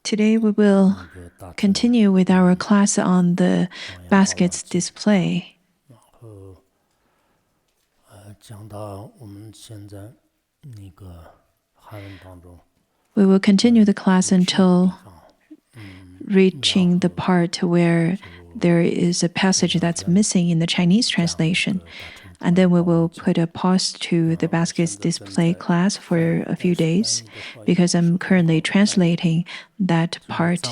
Today we will continue with our class on the basket's display. We will continue the class until reaching the part where there is a passage that's missing in the Chinese translation. And then we will put a pause to the basket's display class for a few days because I'm currently translating that part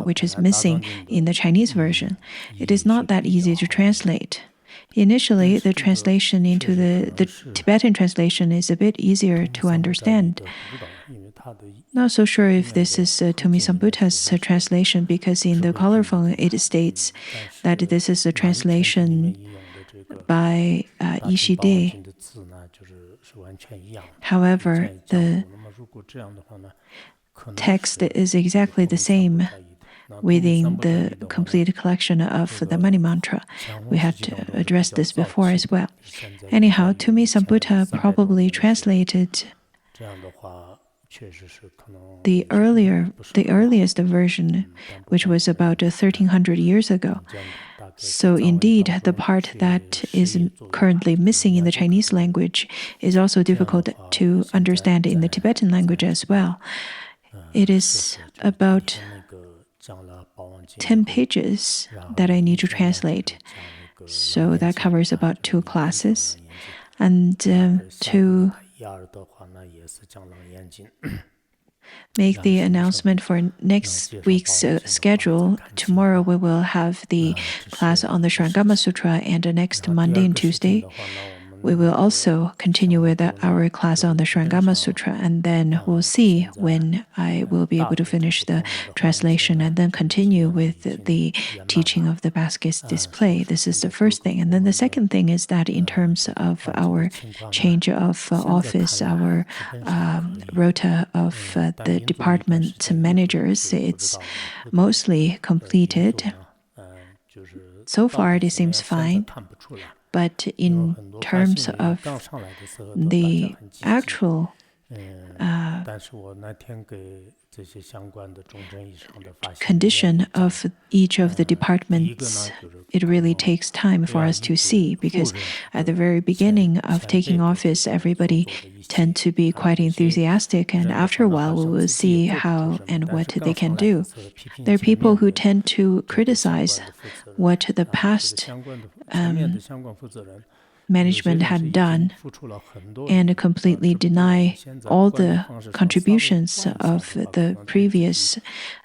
which is missing in the Chinese version. It is not that easy to translate. Initially, the translation into the Tibetan translation is a bit easier to understand. Not so sure if this is Tomi Sambuddha's translation because in the colophon it states that this is a translation by Ishide. However, the text is exactly the same within the complete collection of the Money Mantra. We had to address this before as well. Anyhow, Tomi Sambuddha probably translated the earliest version, which was about 1300 years ago. So indeed, the part that is currently missing in the Chinese language is also difficult to understand in the Tibetan language as well. It is about 10 pages that I need to translate. So that covers about 2 classes. And to make the announcement for next week's schedule, tomorrow we will have the class on the Shurangama Sutra, and next Monday and Tuesday we will also continue with our class on the Shurangama Sutra, and then we'll see when I will be able to finish the translation and then continue with the teaching of the basket's display. This is the first thing. And then the second thing is that in terms of our change of office, our rota of the department managers, it's mostly completed. So far, it seems fine. But in terms of the actual condition of each of the departments, it really takes time for us to see, because at the very beginning of taking office, everybody tend to be quite enthusiastic, and after a while we will see how and what they can do. There are people who tend to criticize what the past management had done and completely deny all the contributions of the previous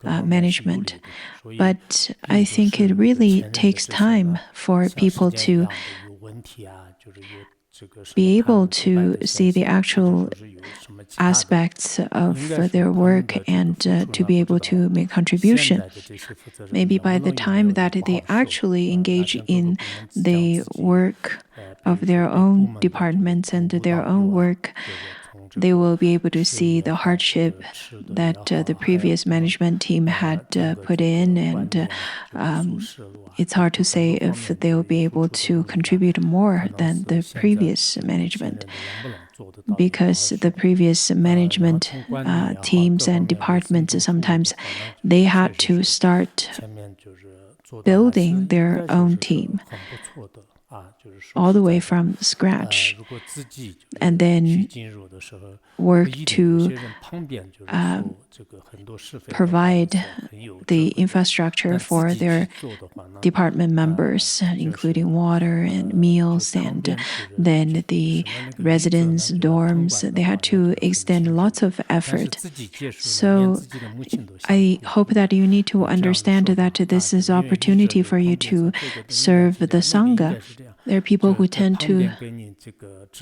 management. But I think it really takes time for people to be able to see the actual aspects of their work and to be able to make contribution. Maybe by the time that they actually engage in the work of their own departments and their own work, they will be able to see the hardship that the previous management team had put in, and it's hard to say if they will be able to contribute more than the previous management, because the previous management teams and departments, sometimes they had to start building their own team all the way from scratch, and then work to provide the infrastructure for their department members, including water and meals, and then the residence dorms. They had to extend lots of effort. So I hope that you need to understand that this is opportunity for you to serve the Sangha. There are people who tend to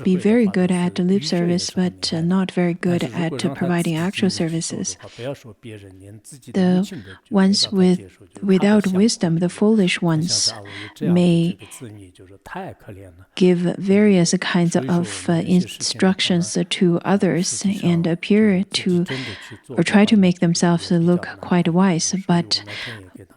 be very good at lip service, but not very good at providing actual services. The ones without wisdom, the foolish ones, may give various kinds of instructions to others and appear to or try to make themselves look quite wise, but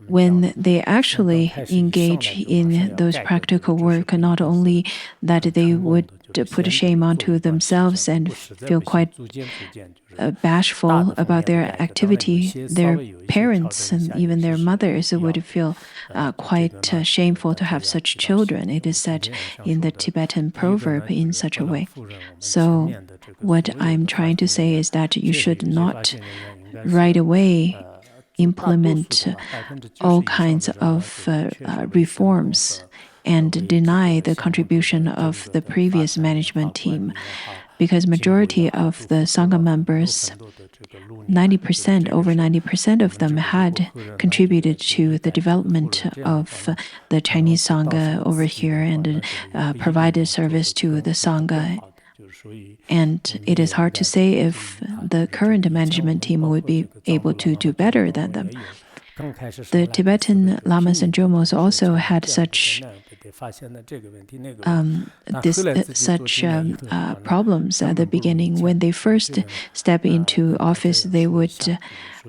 when they actually engage in those practical work, not only that they would put shame onto themselves and feel quite bashful about their activity, their parents and even their mothers would feel quite shameful to have such children. It is said in the Tibetan proverb in such a way. So what I'm trying to say is that you should not right away implement all kinds of reforms and deny the contribution of the previous management team, because majority of the Sangha members, 90%, over 90% of them had contributed to the development of the Chinese Sangha over here and provided service to the Sangha. And it is hard to say if the current management team would be able to do better than them. The Tibetan lamas and jomos also had such problems at the beginning. When they first step into office, they would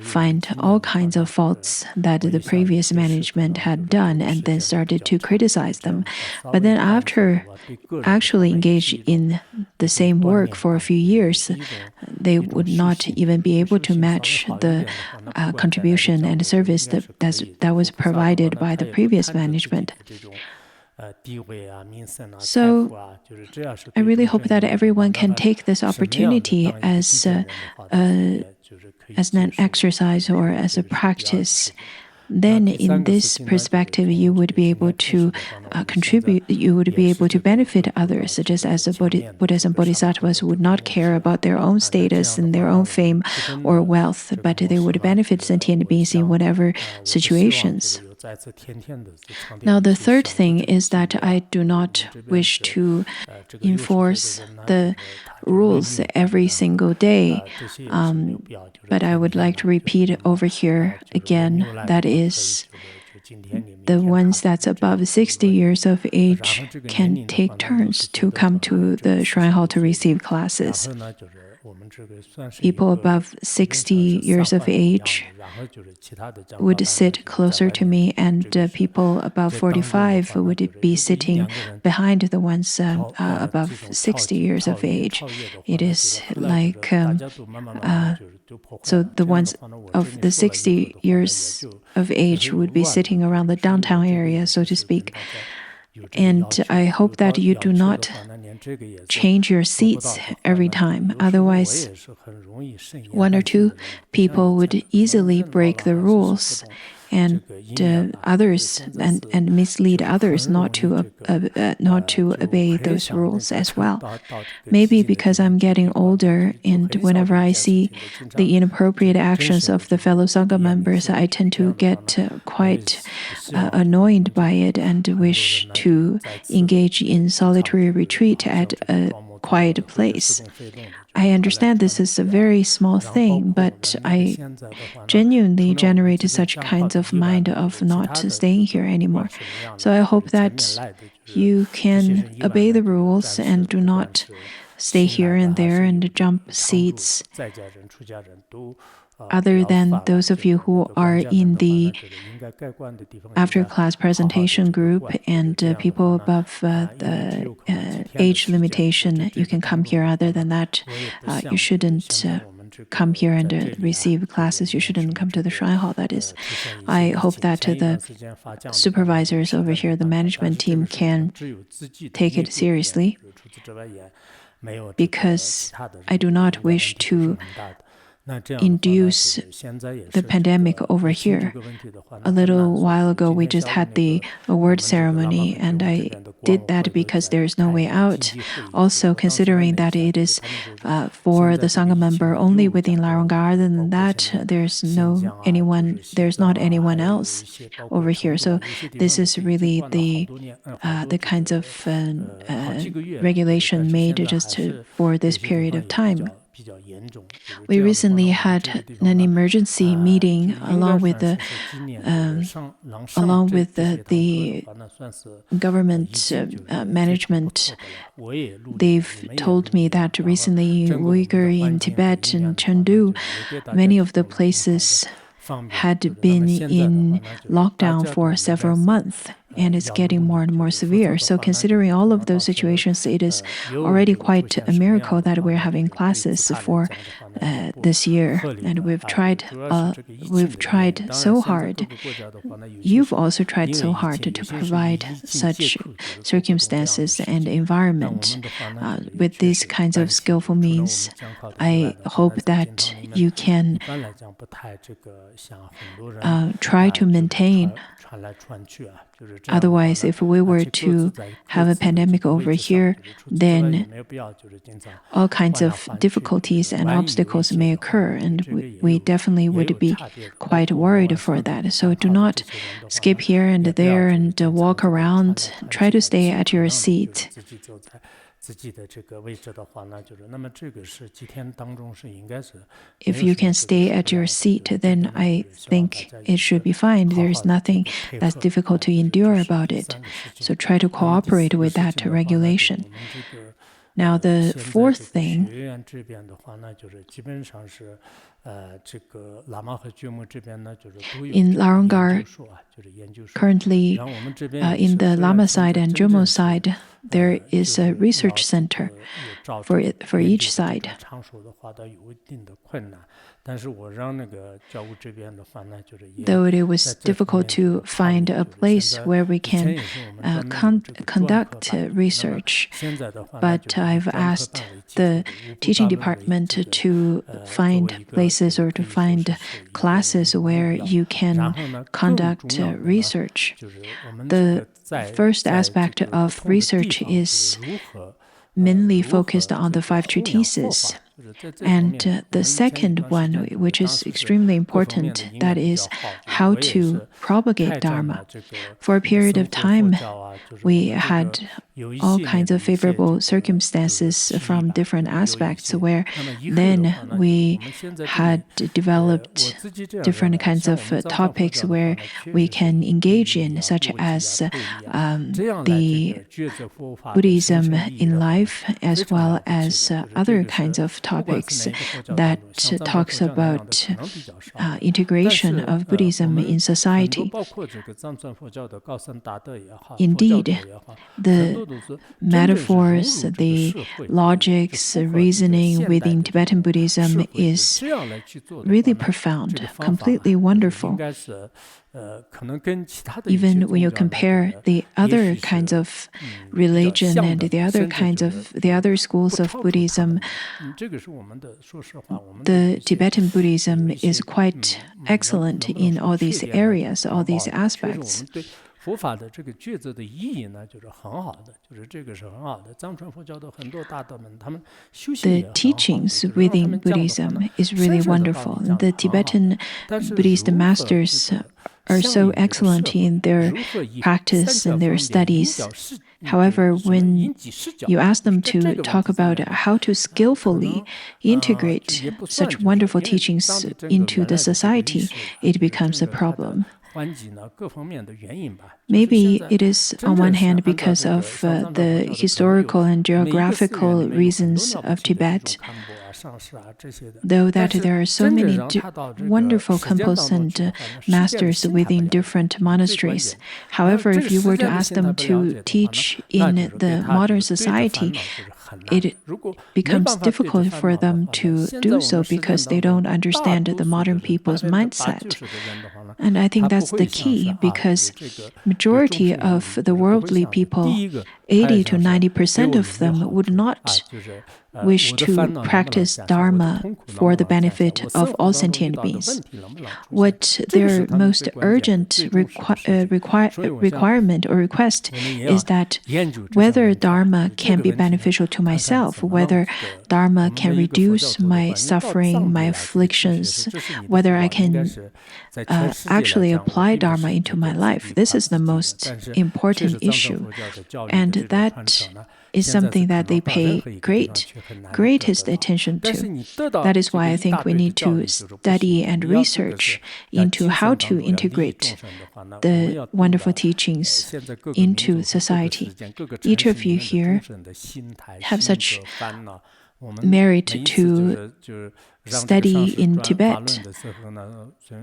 find all kinds of faults that the previous management had done and then started to criticize them. But then after actually engaged in the same work for a few years, they would not even be able to match the contribution and service that was provided by the previous management. So I really hope that everyone can take this opportunity as an exercise or as a practice. Then in this perspective, you would be able to contribute, you would be able to benefit others, just as the Buddhas and Bodhisattvas would not care about their own status and their own fame or wealth, but they would benefit sentient beings in whatever situations. Now, the third thing is that I do not wish to enforce the rules every single day, but I would like to repeat over here again, that is, the ones that's above 60 years of age can take turns to come to the shrine hall to receive classes. People above 60 years of age would sit closer to me, and people above 45 would be sitting behind the ones above 60 years of age. It is like, so the ones of the 60 years of age would be sitting around the downtown area, so to speak. And I hope that you do not change your seats every time. Otherwise, one or two people would easily break the rules and others and mislead others not to obey those rules as well. Maybe because I'm getting older, and whenever I see the inappropriate actions of the fellow Sangha members, I tend to get quite annoyed by it and wish to engage in solitary retreat at a quiet place. I understand this is a very small thing, but I genuinely generated such kinds of mind of not staying here anymore. So I hope that you can obey the rules and do not stay here and there and jump seats. Other than those of you who are in the after-class presentation group and people above the age limitation, you can come here. Other than that, you shouldn't come here and receive classes. You shouldn't come to the shrine hall, that is. I hope that the supervisors over here, the management team, can take it seriously, because I do not wish to induce the pandemic over here. A little while ago, we just had the award ceremony, and I did that because there is no way out. Also, considering that it is for the Sangha member only within Laronga, other than that, there's not anyone else over here. So this is really the kinds of regulation made just for this period of time. We recently had an emergency meeting along with the government management. They've told me that recently in Uyghur, in Tibet, and Chengdu, many of the places had been in lockdown for several months. and it's getting more and more severe. So considering all of those situations, it is already quite a miracle that we're having classes for this year, and we've tried so hard. You've also tried so hard to provide such circumstances and environment with these kinds of skillful means. I hope that you can try to maintain. Otherwise, if we were to have a pandemic over here, then all kinds of difficulties and obstacles may occur, and we definitely would be quite worried for that. So do not skip here and there and walk around. Try to stay at your seat. If you can stay at your seat, then I think it should be fine. There is nothing that's difficult to endure about it. So try to cooperate with that regulation. Now, the fourth thing, in Laronggar, currently in the Lama side and Jumo side, there is a research center for each side. Though it was difficult to find a place where we can conduct research, but I've asked the teaching department to find places or to find classes where you can conduct research. The first aspect of research is mainly focused on the 5 treatises. And the second one, which is extremely important, that is how to propagate Dharma. For a period of time, we had all kinds of favorable circumstances from different aspects where then we had developed different kinds of topics where we can engage in, such as the Buddhism in life, as well as other kinds of topics that talks about integration of Buddhism in society. Indeed, the metaphors, the logics, reasoning within Tibetan Buddhism is really profound, completely wonderful. Even when you compare the other kinds of religion and the other schools of Buddhism, the Tibetan Buddhism is quite excellent in all these areas, all these aspects. The teachings within Buddhism is really wonderful. The Tibetan Buddhist masters are so excellent in their practice and their studies. However, when you ask them to talk about how to skillfully integrate such wonderful teachings into the society, it becomes a problem. Maybe it is, on one hand, because of the historical and geographical reasons of Tibet, though that there are so many wonderful Khenpos and masters within different monasteries. However, if you were to ask them to teach in the modern society, it becomes difficult for them to do so because they don't understand the modern people's mindset. And I think that's the key, because majority of the worldly people, 80 to 90% of them, would not wish to practice Dharma for the benefit of all sentient beings. What their most urgent requirement or request is that whether Dharma can be beneficial to myself, whether Dharma can reduce my suffering, my afflictions, whether I can actually apply Dharma into my life. This is the most important issue. And that is something that they pay greatest attention to. That is why I think we need to study and research into how to integrate the wonderful teachings into society. Each of you here have such merit to study in Tibet.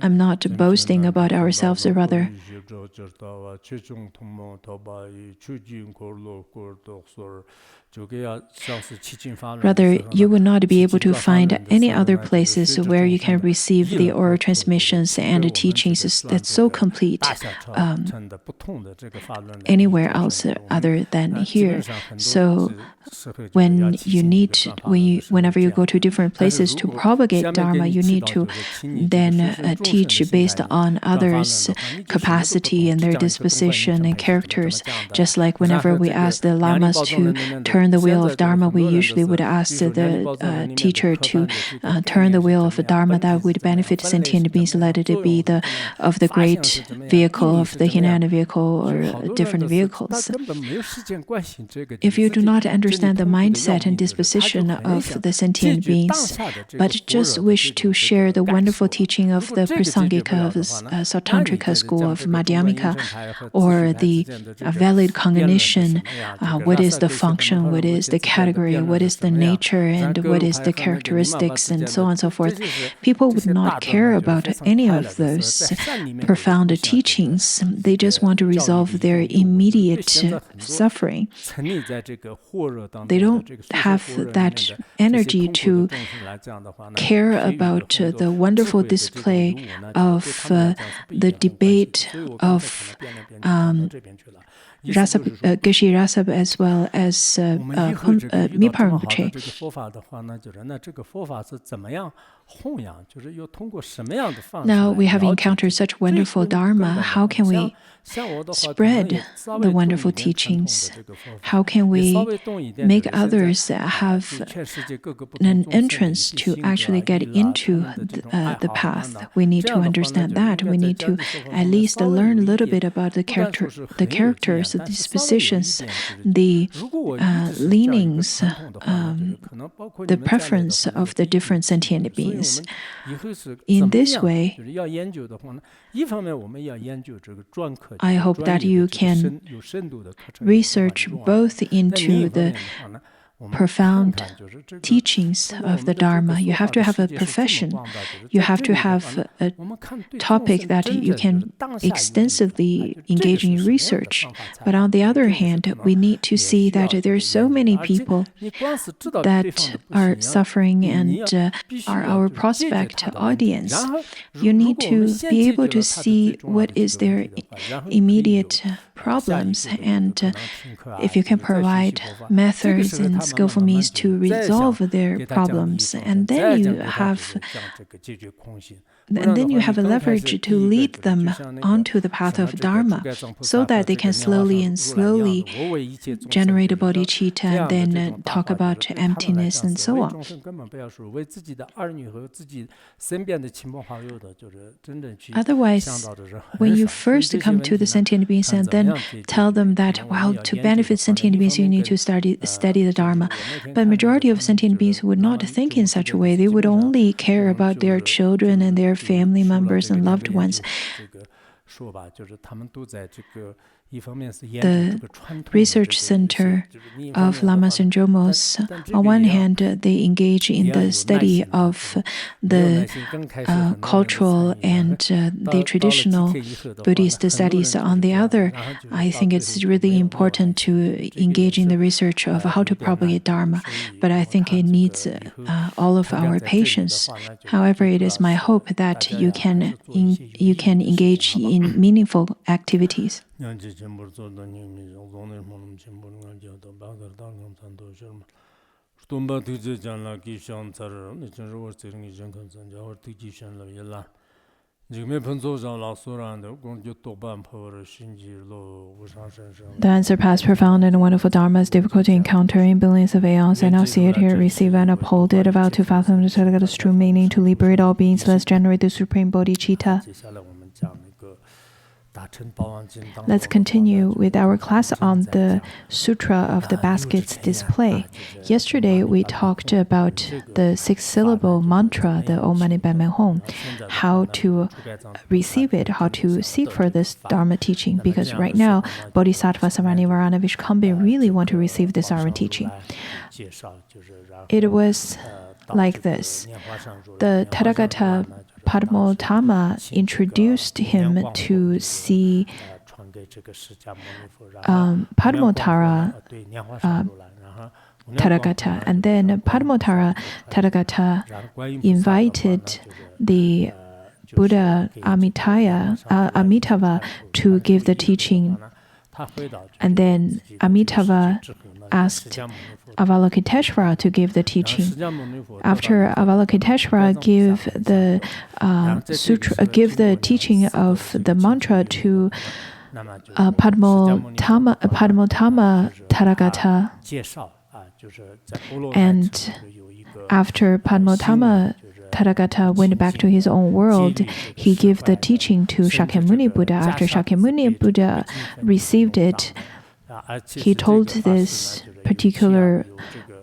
I'm not boasting about ourselves, or rather, you will not be able to find any other places where you can receive the oral transmissions and the teachings that's so complete anywhere else other than here. So whenever you go to different places to propagate Dharma, you need to then teach based on others' capacity and their disposition and characters. Just like whenever we ask the lamas to turn the wheel of Dharma, we usually would ask the teacher to turn the wheel of Dharma that would benefit sentient beings, let it be the great vehicle, of the Hinayana vehicle, or different vehicles. If you do not understand the mindset and disposition of the sentient beings, but just wish to share the wonderful teaching of the Prasangika of Sautantrika school of Madhyamika, or the valid cognition, what is the function, what is the category, what is the nature, and what is the characteristics, and so on and so forth, people would not care about any of those profound teachings. They just want to resolve their immediate suffering. They don't have that energy to care about the wonderful display of the debate of Geshe Rasab as well as Mipa Rinpoche. Now we have encountered such wonderful Dharma. How can we spread the wonderful teachings? How can we make others have an entrance to actually get into the path? We need to understand that. We need to at least learn a little bit about the characters, the dispositions, the leanings, the preference of the different sentient beings. In this way, I hope that you can research both into the profound teachings of the Dharma. You have to have a profession. You have to have a topic that you can extensively engage in research. But on the other hand, we need to see that there are so many people that are suffering and are our prospect audience. You need to be able to see what is their immediate problems, and if you can provide methods and skillful means to resolve their problems, and then you have a leverage to lead them onto the path of Dharma, so that they can slowly generate bodhicitta and then talk about emptiness and so on. Otherwise, when you first come to the sentient beings and then tell them that, well, to benefit sentient beings, you need to study the Dharma. But majority of sentient beings would not think in such a way. They would only care about their children and their family members and loved ones. The research center of Lamas and Jomos, on one hand, they engage in the study of the cultural and the traditional Buddhist studies. On the other, I think it's really important to engage in the research of how to propagate Dharma, but I think it needs all of our patience. However, it is my hope that you can engage in meaningful activities. The unsurpassed, profound, and wonderful Dharma is difficult to encounter in billions of aeons. I now see it, hear it, receive, and uphold it, about to fathom the Tathagata's true meaning, to liberate all beings. Let's generate the supreme bodhicitta. Let's continue with our class on the Sutra of the Baskets display. Yesterday, we talked about the 6-syllable mantra, the Om Mani Padme Hum, how to receive it, how to seek for this Dharma teaching, because right now, Bodhisattva, Samanirvana, Vishkambhya really want to receive this Dharma teaching. It was like this. The Tathagata Padmotama introduced him to see Padmotara Tathagata, and then Padmotara Tathagata invited the Buddha Amitabha to give the teaching, and then Amitabha asked Avalokiteshvara to give the teaching. After Avalokiteshvara gave the give the teaching of the mantra to Padmotama Tathagata, and after Padmotama Tathagata went back to his own world, he gave the teaching to Shakyamuni Buddha. After Shakyamuni Buddha received it, he told this particular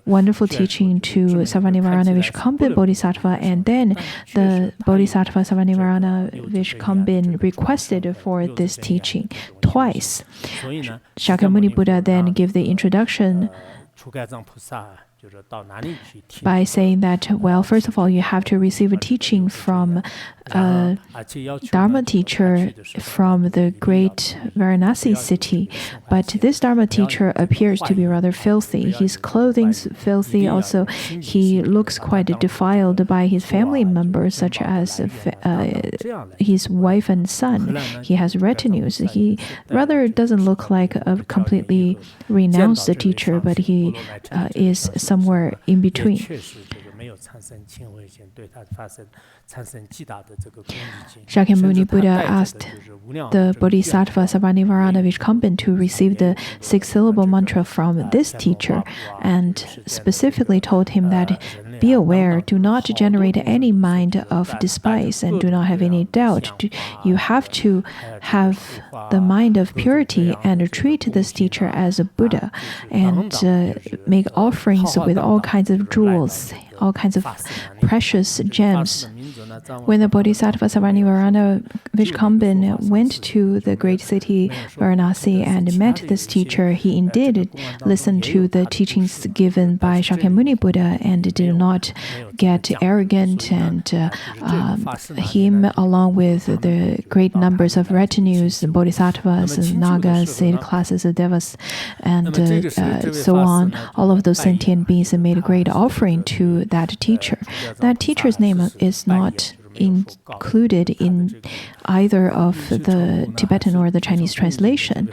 wonderful teaching to Savarnivarana Vishkambin Bodhisattva, and then the Bodhisattva Savarnivarana Vishkambin requested for this teaching twice. Shakyamuni Buddha then gave the introduction by saying that, well, first of all, you have to receive a teaching from a Dharma teacher from the great Varanasi city. But this Dharma teacher appears to be rather filthy. His clothing's filthy. Also, he looks quite defiled by his family members, such as his wife and son. He has retinues. He rather doesn't look like a completely renounced teacher, but he is somewhere in between. Shakyamuni Buddha asked the Bodhisattva Savarnivarana Vishkambin to receive the six-syllable mantra from this teacher, and specifically told him that, be aware, do not generate any mind of despise and do not have any doubt. You have to have the mind of purity and treat this teacher as a Buddha, and make offerings with all kinds of jewels, all kinds of precious gems. When the Bodhisattva Savarnivarana Vishkambin went to the great city Varanasi and met this teacher, he indeed listened to the teachings given by Shakyamuni Buddha and did not get arrogant, and him, along with the great numbers of retinues, bodhisattvas, nagas, 8 classes of devas, and so on, all of those sentient beings made a great offering to that teacher. That teacher's name is not included in either of the Tibetan or the Chinese translation.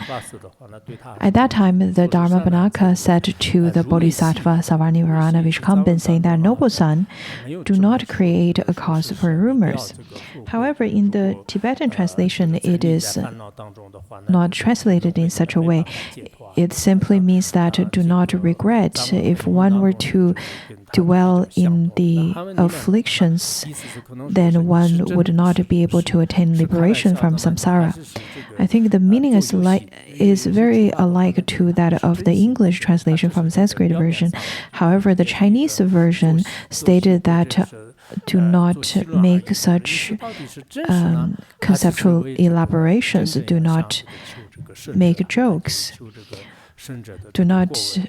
At that time, the Dharmabhanaka said to the Bodhisattva Savarnivarana Vishkambin, saying that, noble son, do not create a cause for rumors. However, in the Tibetan translation, it is not translated in such a way. It simply means that do not regret. If one were to dwell in the afflictions, then one would not be able to attain liberation from samsara. I think the meaning is very alike to that of the English translation from Sanskrit version. However, the Chinese version stated that do not make such conceptual elaborations, do not make jokes, do not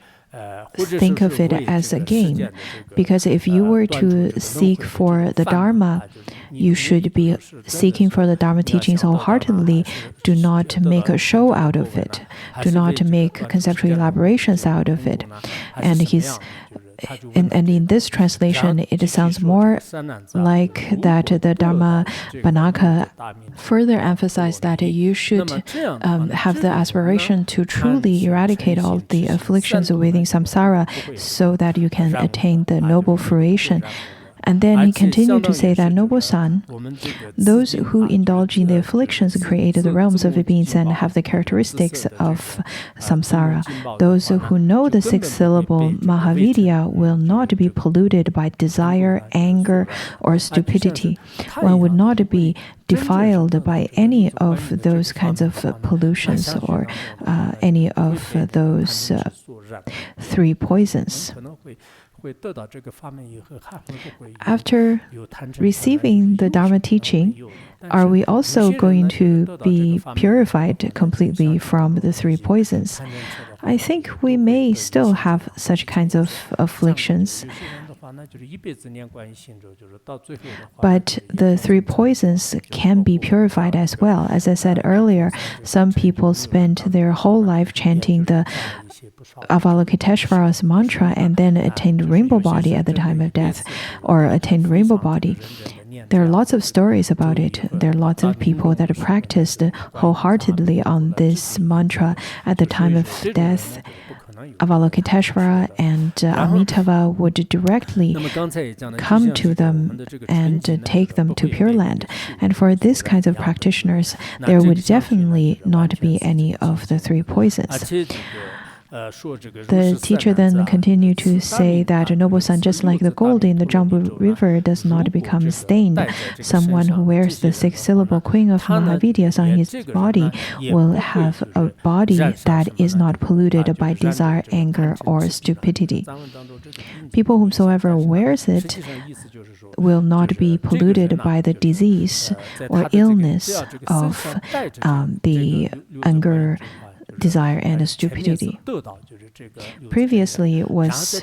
think of it as a game. Because if you were to seek for the Dharma, you should be seeking for the Dharma teachings wholeheartedly. Do not make a show out of it. Do not make conceptual elaborations out of it. And in this translation, it sounds more like that the Dharmabhanaka further emphasized that you should have the aspiration to truly eradicate all the afflictions within samsara so that you can attain the noble fruition. And then he continued to say that, noble son, those who indulge in the afflictions create the realms of beings and have the characteristics of samsara. Those who know the 6-syllable Mahavidya will not be polluted by desire, anger, or stupidity. One would not be defiled by any of those kinds of pollutions or any of those 3 poisons. After receiving the Dharma teaching, are we also going to be purified completely from the 3 poisons? I think we may still have such kinds of afflictions. But the 3 poisons can be purified as well. As I said earlier, some people spend their whole life chanting the Avalokiteshvara's mantra and then attained rainbow body at the time of death, or attained rainbow body. There are lots of stories about it. There are lots of people that practiced wholeheartedly on this mantra at the time of death. Avalokiteshvara and Amitabha would directly come to them and take them to Pure Land. And for these kinds of practitioners, there would definitely not be any of the 3 poisons. The teacher then continued to say that a noble son, just like the gold in the Jambu River, does not become stained. Someone who wears the 6-syllable Queen of Mahavidyas on his body will have a body that is not polluted by desire, anger, or stupidity. People whomsoever wears it will not be polluted by the disease or illness of the anger, desire, and stupidity. Previously it was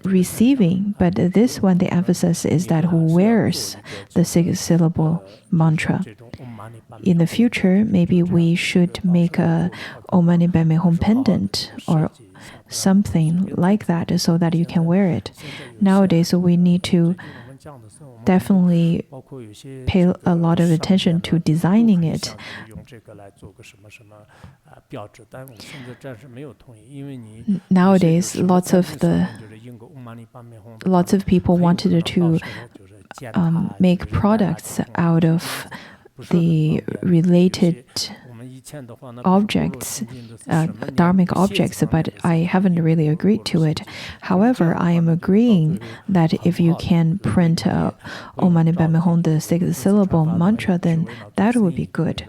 receiving, but this one the emphasis is that who wears the 6-syllable mantra. In the future, maybe we should make a Om Mani Padme Hum pendant or something like that so that you can wear it. Nowadays, we need to definitely pay a lot of attention to designing it. Nowadays, lots of people wanted to make products out of the related objects, dharmic objects, but I haven't really agreed to it. However, I am agreeing that if you can print Om Mani Padme Hum, the 6-syllable mantra, then that would be good.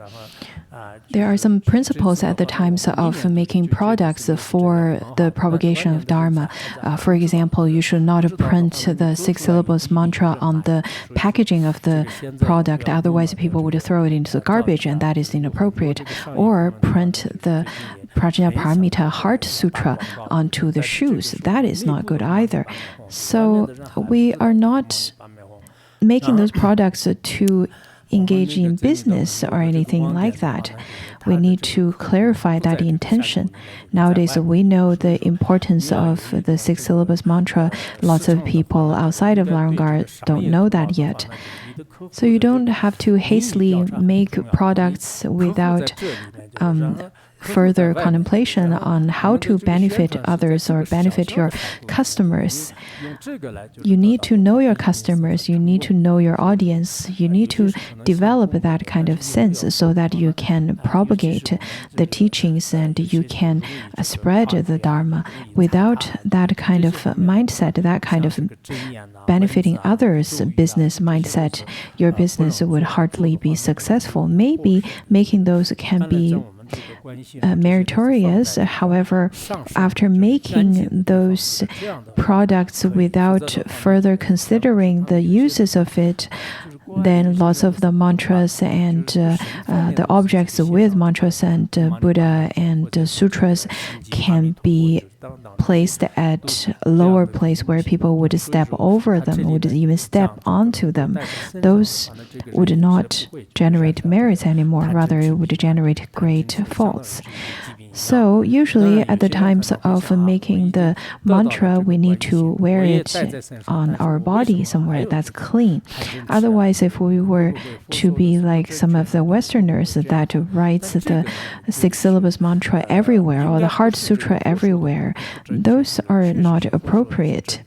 There are some principles at the times of making products for the propagation of Dharma. For example, you should not print the 6 syllables mantra on the packaging of the product, otherwise people would throw it into the garbage, and that is inappropriate. Or print the Prajnaparamita Heart Sutra onto the shoes. That is not good either. So we are not making those products to engage in business or anything like that. We need to clarify that intention. Nowadays, we know the importance of the 6 syllables mantra. Lots of people outside of Larangar don't know that yet. So you don't have to hastily make products without further contemplation on how to benefit others or benefit your customers. You need to know your customers, you need to know your audience, you need to develop that kind of sense so that you can propagate the teachings and you can spread the Dharma. Without that kind of mindset, that kind of benefiting others business mindset, your business would hardly be successful. Maybe making those can be meritorious. However, after making those products without further considering the uses of it, then lots of the mantras and the objects with mantras and Buddha and sutras can be placed at a lower place where people would step over them, would even step onto them. Those would not generate merits anymore, rather it would generate great faults. So usually at the times of making the mantra, we need to wear it on our body somewhere that's clean. Otherwise, if we were to be like some of the Westerners that writes the 6 syllables mantra everywhere or the Heart Sutra everywhere, those are not appropriate.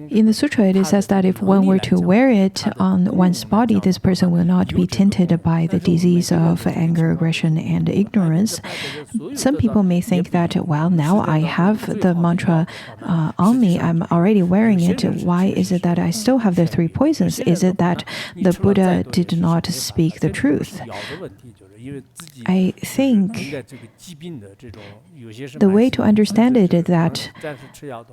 In the sutra, it says that if one were to wear it on one's body, this person will not be tainted by the disease of anger, aggression, and ignorance. Some people may think that, well, now I have the mantra on me, I'm already wearing it. Why is it that I still have the 3 poisons? Is it that the Buddha did not speak the truth? I think the way to understand it is that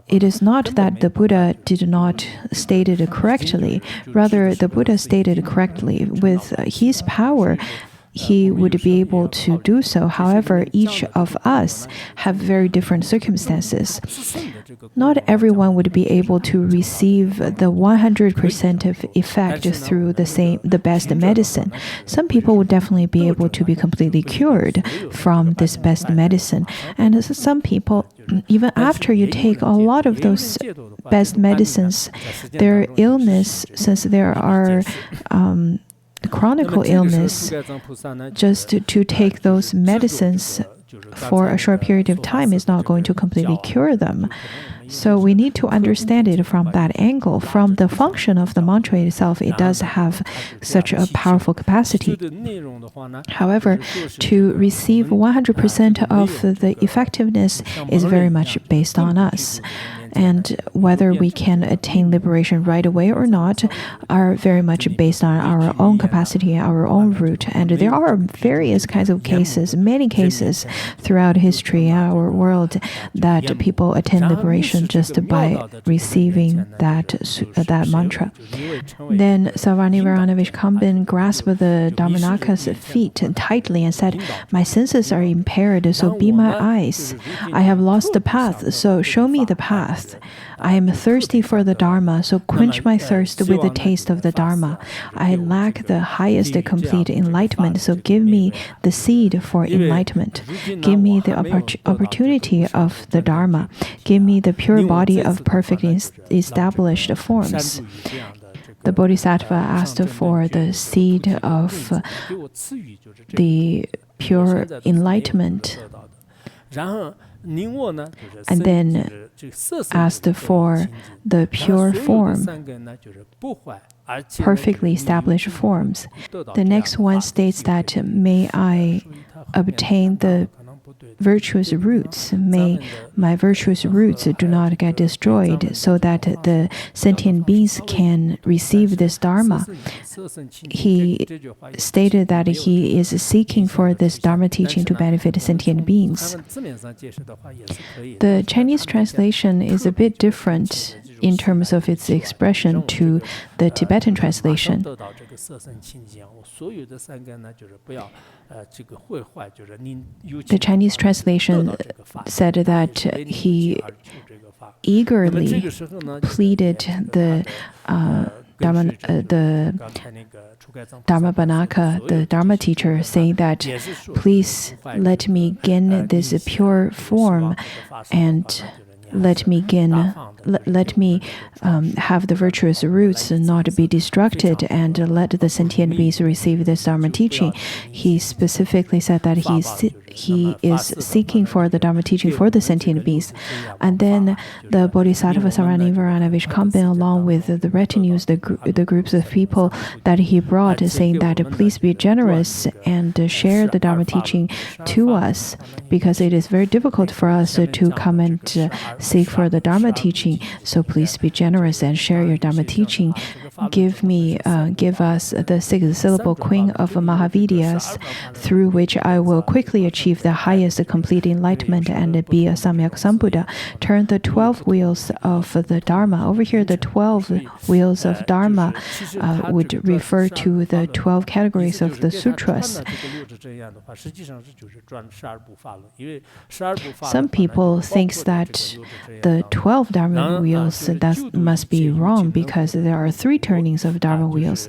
it is not that the Buddha did not state it correctly. Rather, the Buddha stated correctly. With his power, he would be able to do so. However, each of us have very different circumstances. Not everyone would be able to receive the 100% of effect through the best medicine. Some people would definitely be able to be completely cured from this best medicine. And some people, even after you take a lot of those best medicines, their illness, since there are chronic illness, just to take those medicines for a short period of time is not going to completely cure them. So we need to understand it from that angle. From the function of the mantra itself, it does have such a powerful capacity. However, to receive 100% of the effectiveness is very much based on us. And whether we can attain liberation right away or not are very much based on our own capacity, our own route. And there are various kinds of cases, many cases throughout history, our world, that people attain liberation just by receiving that mantra. Then Savarni Varanovich Kambin grasped the Dharmanaka's feet tightly and said, "My senses are impaired, so be my eyes. I have lost the path, so show me the path. I am thirsty for the Dharma, so quench my thirst with the taste of the Dharma. I lack the highest complete enlightenment, so give me the seed for enlightenment. Give me the opportunity of the Dharma. Give me the pure body of perfect established forms." The Bodhisattva asked for the seed of the pure enlightenment, and then asked for the pure form, perfectly established forms. The next one states that, "May I obtain the virtuous roots. May my virtuous roots do not get destroyed, so that the sentient beings can receive this Dharma." He stated that he is seeking for this Dharma teaching to benefit sentient beings. The Chinese translation is a bit different in terms of its expression to the Tibetan translation. The Chinese translation said that he eagerly pleaded the Dharmabhanaka, the Dharma teacher, saying that, "Please let me gain this pure form and let me have the virtuous roots and not be destructed, and let the sentient beings receive this Dharma teaching." He specifically said that he is seeking for the Dharma teaching for the sentient beings. And then the Bodhisattva Savarni Varanovich Kambin, along with the retinues, the groups of people that he brought, saying that, "Please be generous and share the Dharma teaching to us, because it is very difficult for us to come and seek for the Dharma teaching. So please be generous and share your Dharma teaching. Give us the sixth syllable Queen of Mahavidyas, through which I will quickly achieve the highest complete enlightenment and be a Samyak Sambuddha. Turn the 12 wheels of the Dharma." Over here, the 12 wheels of Dharma would refer to the 12 categories of the sutras. Some people think that the 12 Dharma wheels, that must be wrong, because there are 3 turnings of Dharma wheels,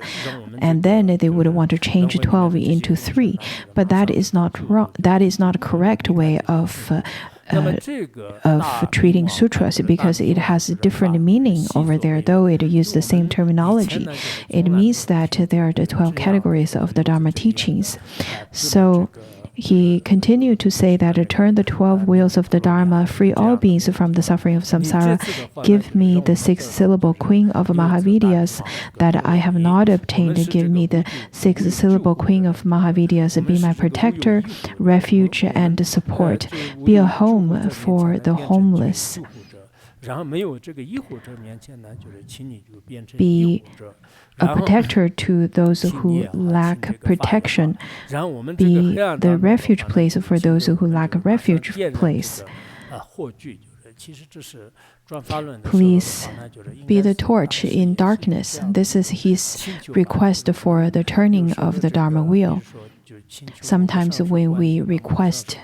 and then they would want to change 12 into 3. But that is not wrong. That is not a correct way of treating sutras, because it has a different meaning over there, though it uses the same terminology. It means that there are the 12 categories of the Dharma teachings. So he continued to say that, "Turn the 12 wheels of the Dharma, free all beings from the suffering of samsara, give me the 6th syllable Queen of Mahavidyas that I have not obtained, give me the 6th syllable Queen of Mahavidyas, be my protector, refuge, and support, be a home for the homeless, be a protector to those who lack protection, be the refuge place for those who lack a refuge place. Please be the torch in darkness." This is his request for the turning of the Dharma wheel. Sometimes when we request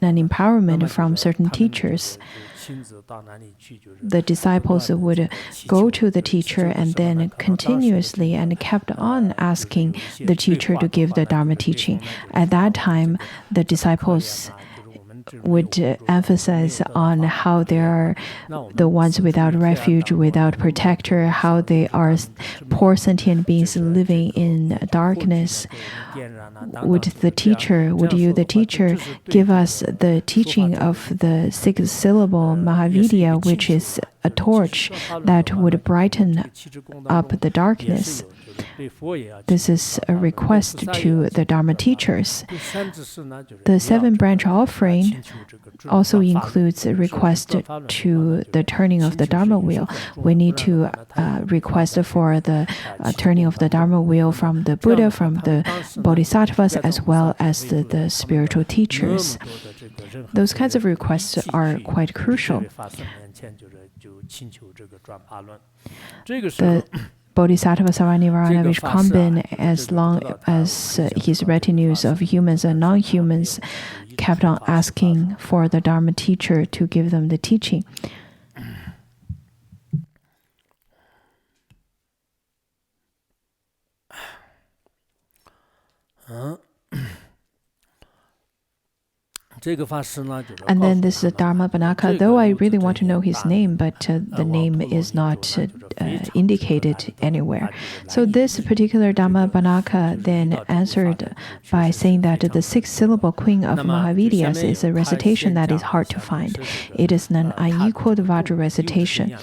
an empowerment from certain teachers, the disciples would go to the teacher and then continuously and kept on asking the teacher to give the Dharma teaching. At that time, the disciples would emphasize on how they are the ones without refuge, without protector, how they are poor sentient beings living in darkness. Would you, the teacher, give us the teaching of the sixth syllable Mahavidya, which is a torch that would brighten up the darkness? This is a request to the Dharma teachers. The seven branch offering also includes a request to the turning of the Dharma wheel. We need to request for the turning of the Dharma wheel from the Buddha, from the Bodhisattvas, as well as the spiritual teachers. Those kinds of requests are quite crucial. The Bodhisattva Sarvanivarana Vishkambin, as long as his retinues of humans and non-humans kept on asking for the Dharma teacher to give them the teaching. And then this is Dharma Banaka, though I really want to know his name, but the name is not indicated anywhere. So this particular Dharma Banaka then answered by saying that the sixth syllable Queen of Mahavidyas is a recitation that is hard to find. It is an unequaled Vajra recitation.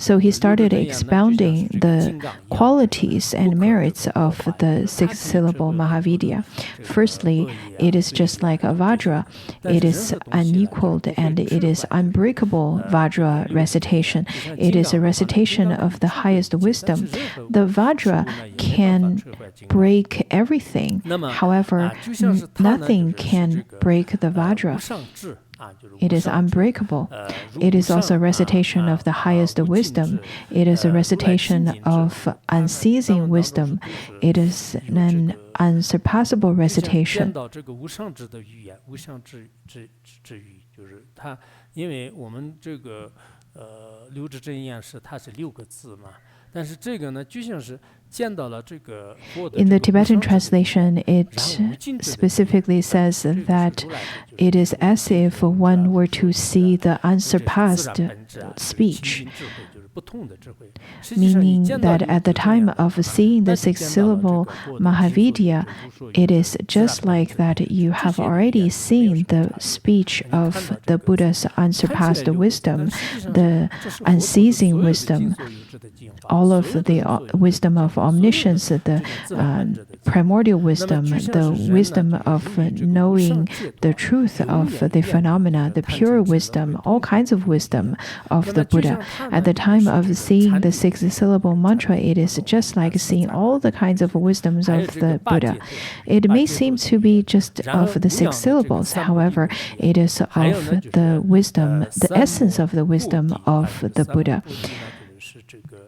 So he started expounding the qualities and merits of the sixth syllable Mahavidya. Firstly, it is just like a Vajra. It is unequaled and it is unbreakable Vajra recitation. It is a recitation of the highest wisdom. The Vajra can break everything. However, nothing can break the Vajra. It is unbreakable. It is also a recitation of the highest wisdom. It is a recitation of unceasing wisdom. It is an unsurpassable recitation. In the Tibetan translation, it specifically says that it is as if one were to see the unsurpassed speech, meaning that at the time of seeing the sixth syllable Mahavidya, it is just like that you have already seen the speech of the Buddha's unsurpassed wisdom, the unceasing wisdom, all of the wisdom of omniscience, the primordial wisdom, the wisdom of knowing the truth of the phenomena, the pure wisdom, all kinds of wisdom of the Buddha. At the time of seeing the sixth syllable mantra, it is just like seeing all the kinds of wisdoms of the Buddha. It may seem to be just of the six syllables, however, it is of the wisdom, the essence of the wisdom of the Buddha.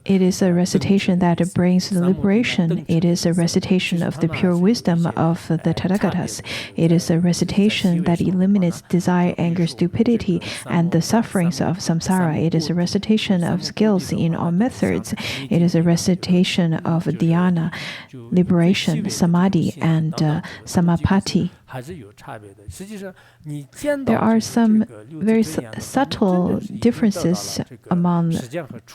It is a recitation that brings liberation. It is a recitation of the pure wisdom of the Tathagatas. It is a recitation that eliminates desire, anger, stupidity, and the sufferings of samsara. It is a recitation of skills in all methods. It is a recitation of dhyana, liberation, samadhi, and samapati. There are some very subtle differences among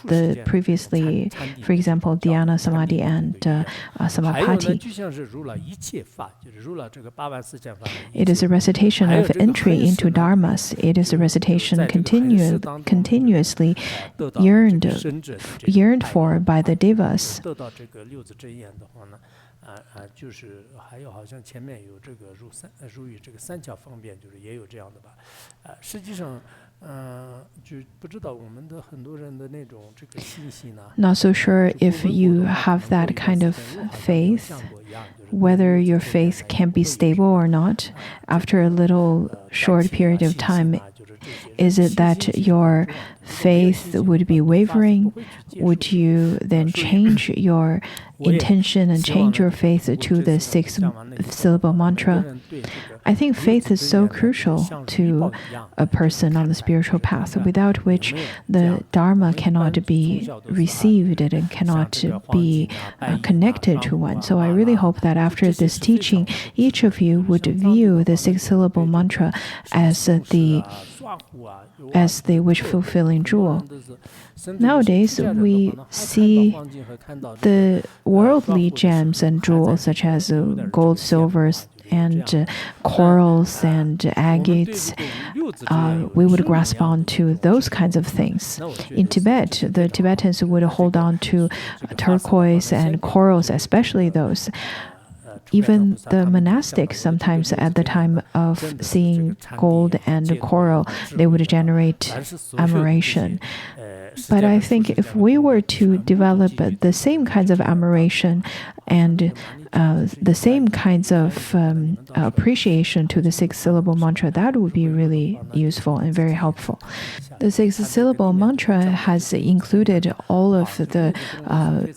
the previously, for example, dhyana, samadhi, and samapati. It is a recitation of entry into dharmas. It is a recitation continuously yearned for by the devas. 就是还有好像前面有这个如语这个三巧方便，就是也有这样的吧。实际上，就不知道我们的很多人的那种这个信息呢。Not so sure if you have that kind of faith, whether your faith can be stable or not after a little short period of time. Is it that your faith would be wavering, would you then change your intention and change your faith to the six-syllable mantra? I think faith is so crucial to a person on the spiritual path, without which the Dharma cannot be received and cannot be connected to one. So I really hope that after this teaching, each of you would view the six-syllable mantra as the wish-fulfilling jewel. Nowadays, we see the worldly gems and jewels such as gold, silvers, and corals and agates. We would grasp on to those kinds of things. In Tibet, the Tibetans would hold on to turquoise and corals, especially those. Even the monastics, sometimes at the time of seeing gold and coral, they would generate admiration. But I think if we were to develop the same kinds of admiration and the same kinds of appreciation to the six-syllable mantra, that would be really useful and very helpful. The six-syllable mantra has included all of the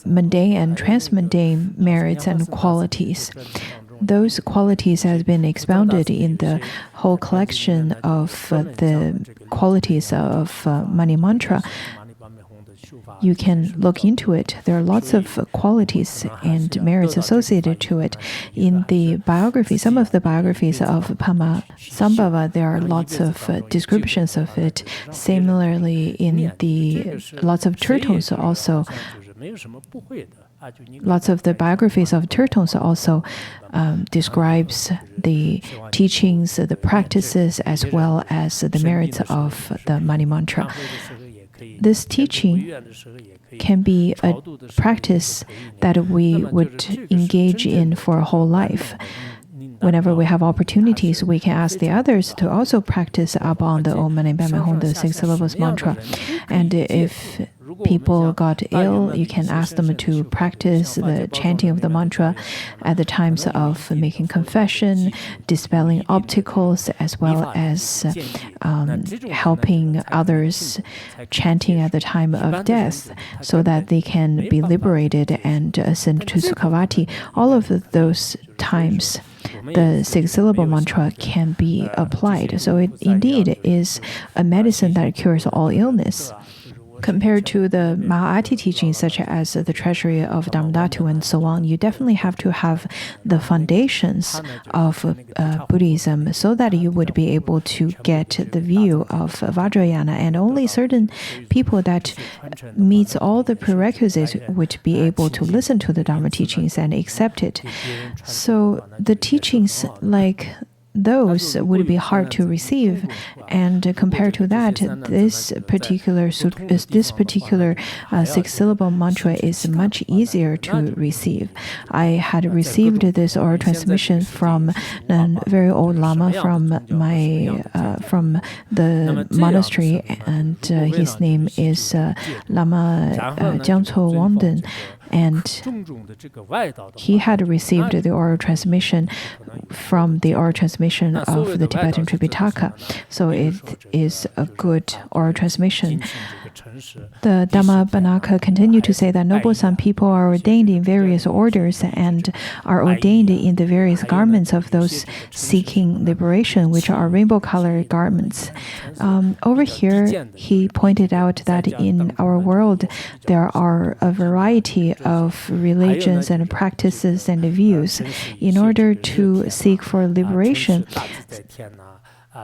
mundane and transmundane merits and qualities. Those qualities have been expounded in the whole collection of the qualities of Mani Mantra. You can look into it. There are lots of qualities and merits associated to it. In the biography, some of the biographies of Padmasambhava, there are lots of descriptions of it. Similarly, in the lots of Tertons also. Lots of the biographies of Tertons also describes the teachings, the practices, as well as the merits of the Mani Mantra. This teaching can be a practice that we would engage in for a whole life. Whenever we have opportunities, we can ask the others to also practice upon the Om Mani Padme Hum, the six syllables mantra. And if people got ill, you can ask them to practice the chanting of the mantra at the times of making confession, dispelling obstacles, as well as helping others chanting at the time of death so that they can be liberated and ascend to Sukhavati. All of those times, the six-syllable mantra can be applied. So it indeed is a medicine that cures all illness. Compared to the Mahā'ati teachings, such as the treasury of Dharmadhatu and so on, you definitely have to have the foundations of Buddhism so that you would be able to get the view of Vajrayana. And only certain people that meets all the prerequisites would be able to listen to the Dharma teachings and accept it. So the teachings like those would be hard to receive, and compared to that, this particular six-syllable mantra is much easier to receive. I had received this oral transmission from a very old Lama from the monastery, and his name is Lama Jiangco Wangden. And he had received the oral transmission from the oral transmission of the Tibetan Tripitaka. So it is a good oral transmission. The Dhammapannaka continued to say that noble son people are ordained in various orders and are ordained in the various garments of those seeking liberation, which are rainbow-colored garments. Over here, he pointed out that in our world, there are a variety of religions and practices and views. In order to seek for liberation,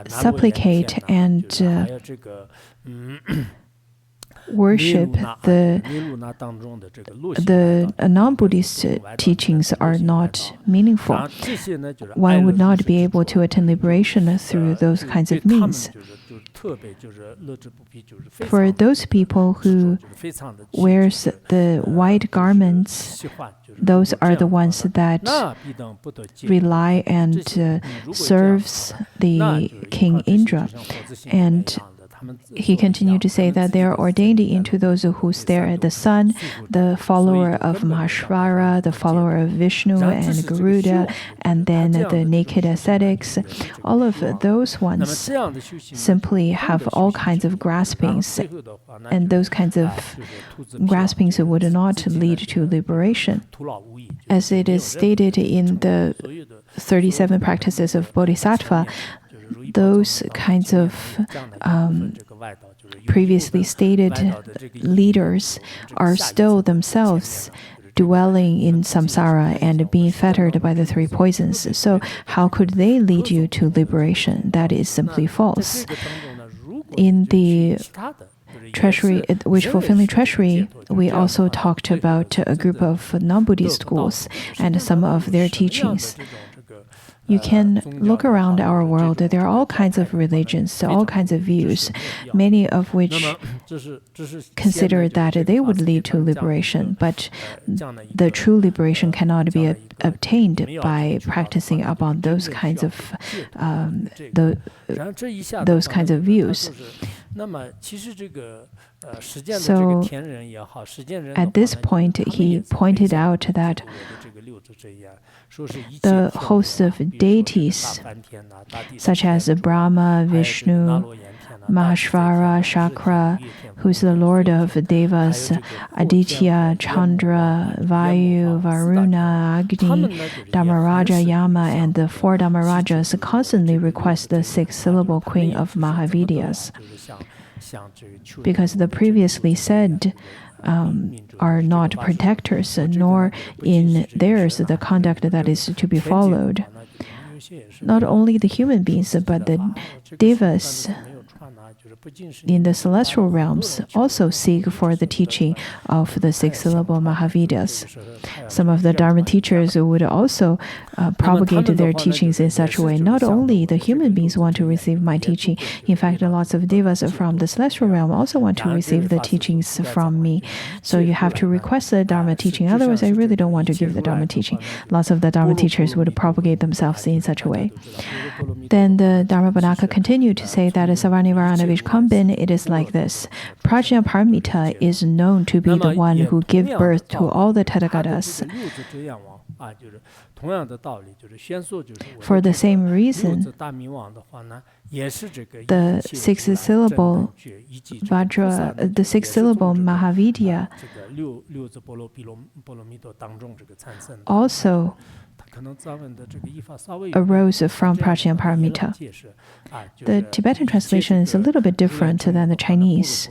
supplicate and worship the non-Buddhist teachings are not meaningful. One would not be able to attain liberation through those kinds of means. For those people who wears the white garments, those are the ones that rely and serves the King Indra. And he continued to say that they are ordained into those who stare at the sun, the follower of Mahashvara, the follower of Vishnu and Garuda, and then the naked ascetics. All of those ones simply have all kinds of graspings, and those kinds of graspings would not lead to liberation. As it is stated in the 37 practices of Bodhisattva, those kinds of previously stated leaders are still themselves dwelling in samsara and being fettered by the three poisons. So how could they lead you to liberation? That is simply false. In the treasury, wish-fulfilling treasury, we also talked about a group of non-Buddhist schools and some of their teachings. You can look around our world. There are all kinds of religions, all kinds of views, many of which consider that they would lead to liberation, but the true liberation cannot be obtained by practicing upon those kinds of views. So at this point, he pointed out that the host of deities, such as Brahma, Vishnu, Mahashvara, Shakra, who is the lord of Devas, Aditya, Chandra, Vayu, Varuna, Agni, Dharmaraja, Yama, and the four Dharmarajas constantly request the six-syllable queen of Mahavidyas, because the previously said are not protectors, nor in theirs the conduct that is to be followed. Not only the human beings, but the devas in the celestial realms also seek for the teaching of the six-syllable Mahavidyas. Some of the Dharma teachers would also propagate their teachings in such a way. Not only the human beings want to receive my teaching, in fact, lots of devas from the celestial realm also want to receive the teachings from me. So you have to request the Dharma teaching. Otherwise, I really don't want to give the Dharma teaching. Lots of the Dharma teachers would propagate themselves in such a way. Then the Dharmabodhaka continued to say that Savarnivarana Vishkambin, it is like this. Prajnaparamita is known to be the one who gives birth to all the Tathagatas. For the same reason, the six-syllable Vajra, the six-syllable Mahavidya also arose from Prajnaparamita. The Tibetan translation is a little bit different than the Chinese.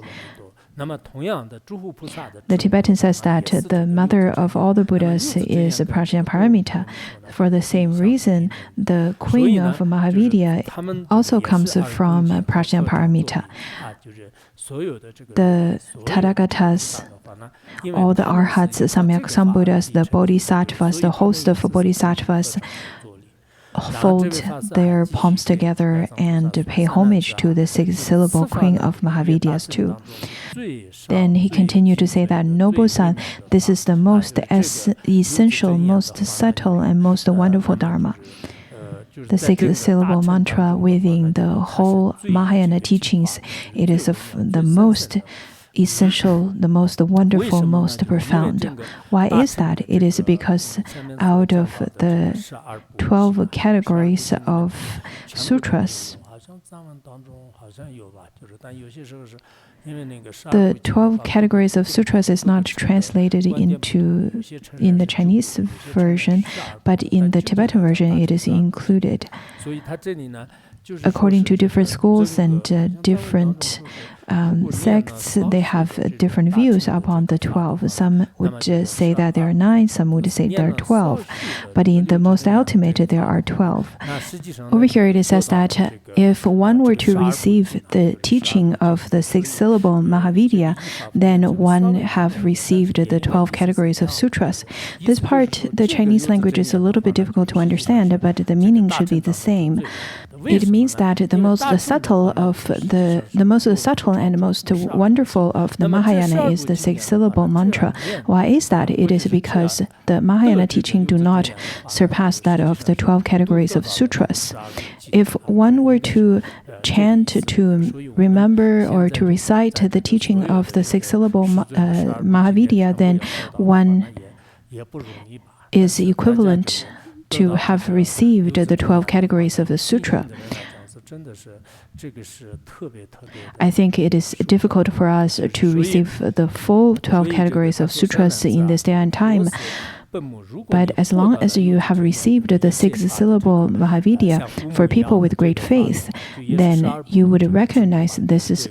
The Tibetan says that the mother of all the Buddhas is Prajnaparamita. For the same reason, the queen of Mahavidya also comes from Prajnaparamita. The Tathagatas, all the Arhats, Samyak Sambuddhas, the Bodhisattvas, the host of Bodhisattvas, fold their palms together and pay homage to the six-syllable queen of Mahavidyas too. Then he continued to say that, noble son, this is the most essential, most subtle, and most wonderful Dharma. The six-syllable mantra within the whole Mahayana teachings, it is the most essential, the most wonderful, most profound. Why is that? It is because out of the 12 categories of sutras, the 12 categories of sutras is not translated in the Chinese version, but in the Tibetan version it is included. According to different schools and different sects, they have different views upon the 12. Some would say that there are 9, some would say there are 12. But in the most ultimate, there are 12. Over here it says that if one were to receive the teaching of the six-syllable Mahavidya, then one have received the 12 categories of sutras. This part, the Chinese language is a little bit difficult to understand, but the meaning should be the same. it means that the most subtle and most wonderful of the Mahayana is the six-syllable mantra. Why is that? It is because the Mahayana teaching do not surpass that of the 12 categories of sutras. If one were to chant, to remember, or to recite the teaching of the six-syllable Mahavidya, then one is equivalent to have received the 12 categories of the sutra. I think it is difficult for us to receive the full 12 categories of sutras in this day and time. But as long as you have received the six-syllable Mahavidya for people with great faith, then you would recognize this is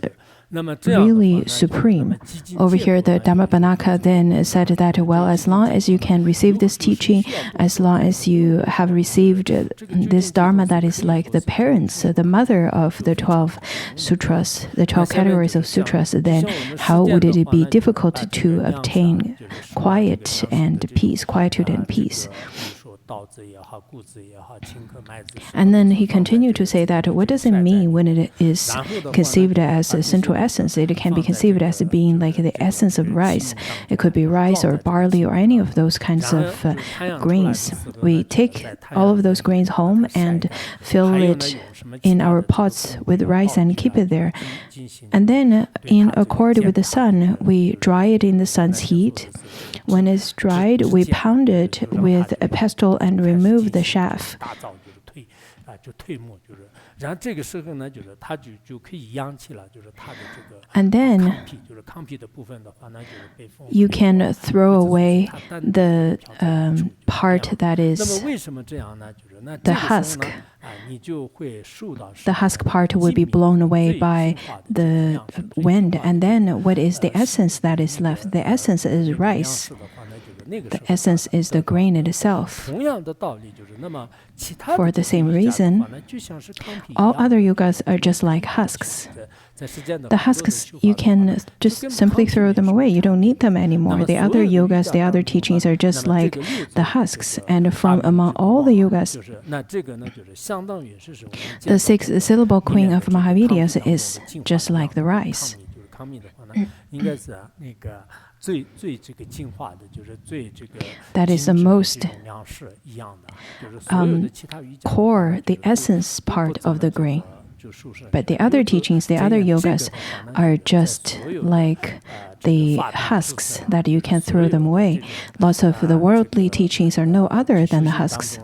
really supreme. Over here, the Dhammapannaka then said that, well, as long as you can receive this teaching, as long as you have received this Dharma that is like the parents, the mother of the 12 sutras, the 12 categories of sutras, then how would it be difficult to obtain quiet and peace, quietude and peace? And then he continued to say that what does it mean when it is conceived as a central essence? It can be conceived as being like the essence of rice. It could be rice or barley or any of those kinds of grains. We take all of those grains home and fill it in our pots with rice and keep it there. And then, in accord with the sun, we dry it in the sun's heat. When it's dried, we pound it with a pestle and remove the chaff. And then you can throw away the part that is the husk. The husk part would be blown away by the wind. And then what is the essence that is left? The essence is rice. The essence is the grain itself. For the same reason, all other yogas are just like husks. The husks, you can just simply throw them away. You don't need them anymore. The other yogas, the other teachings are just like the husks. And from among all the yogas, the six-syllable queen of Mahavidyas is just like the rice. That is the most core, the essence part of the grain. But the other teachings, the other yogas, are just like the husks that you can throw them away. Lots of the worldly teachings are no other than the husks.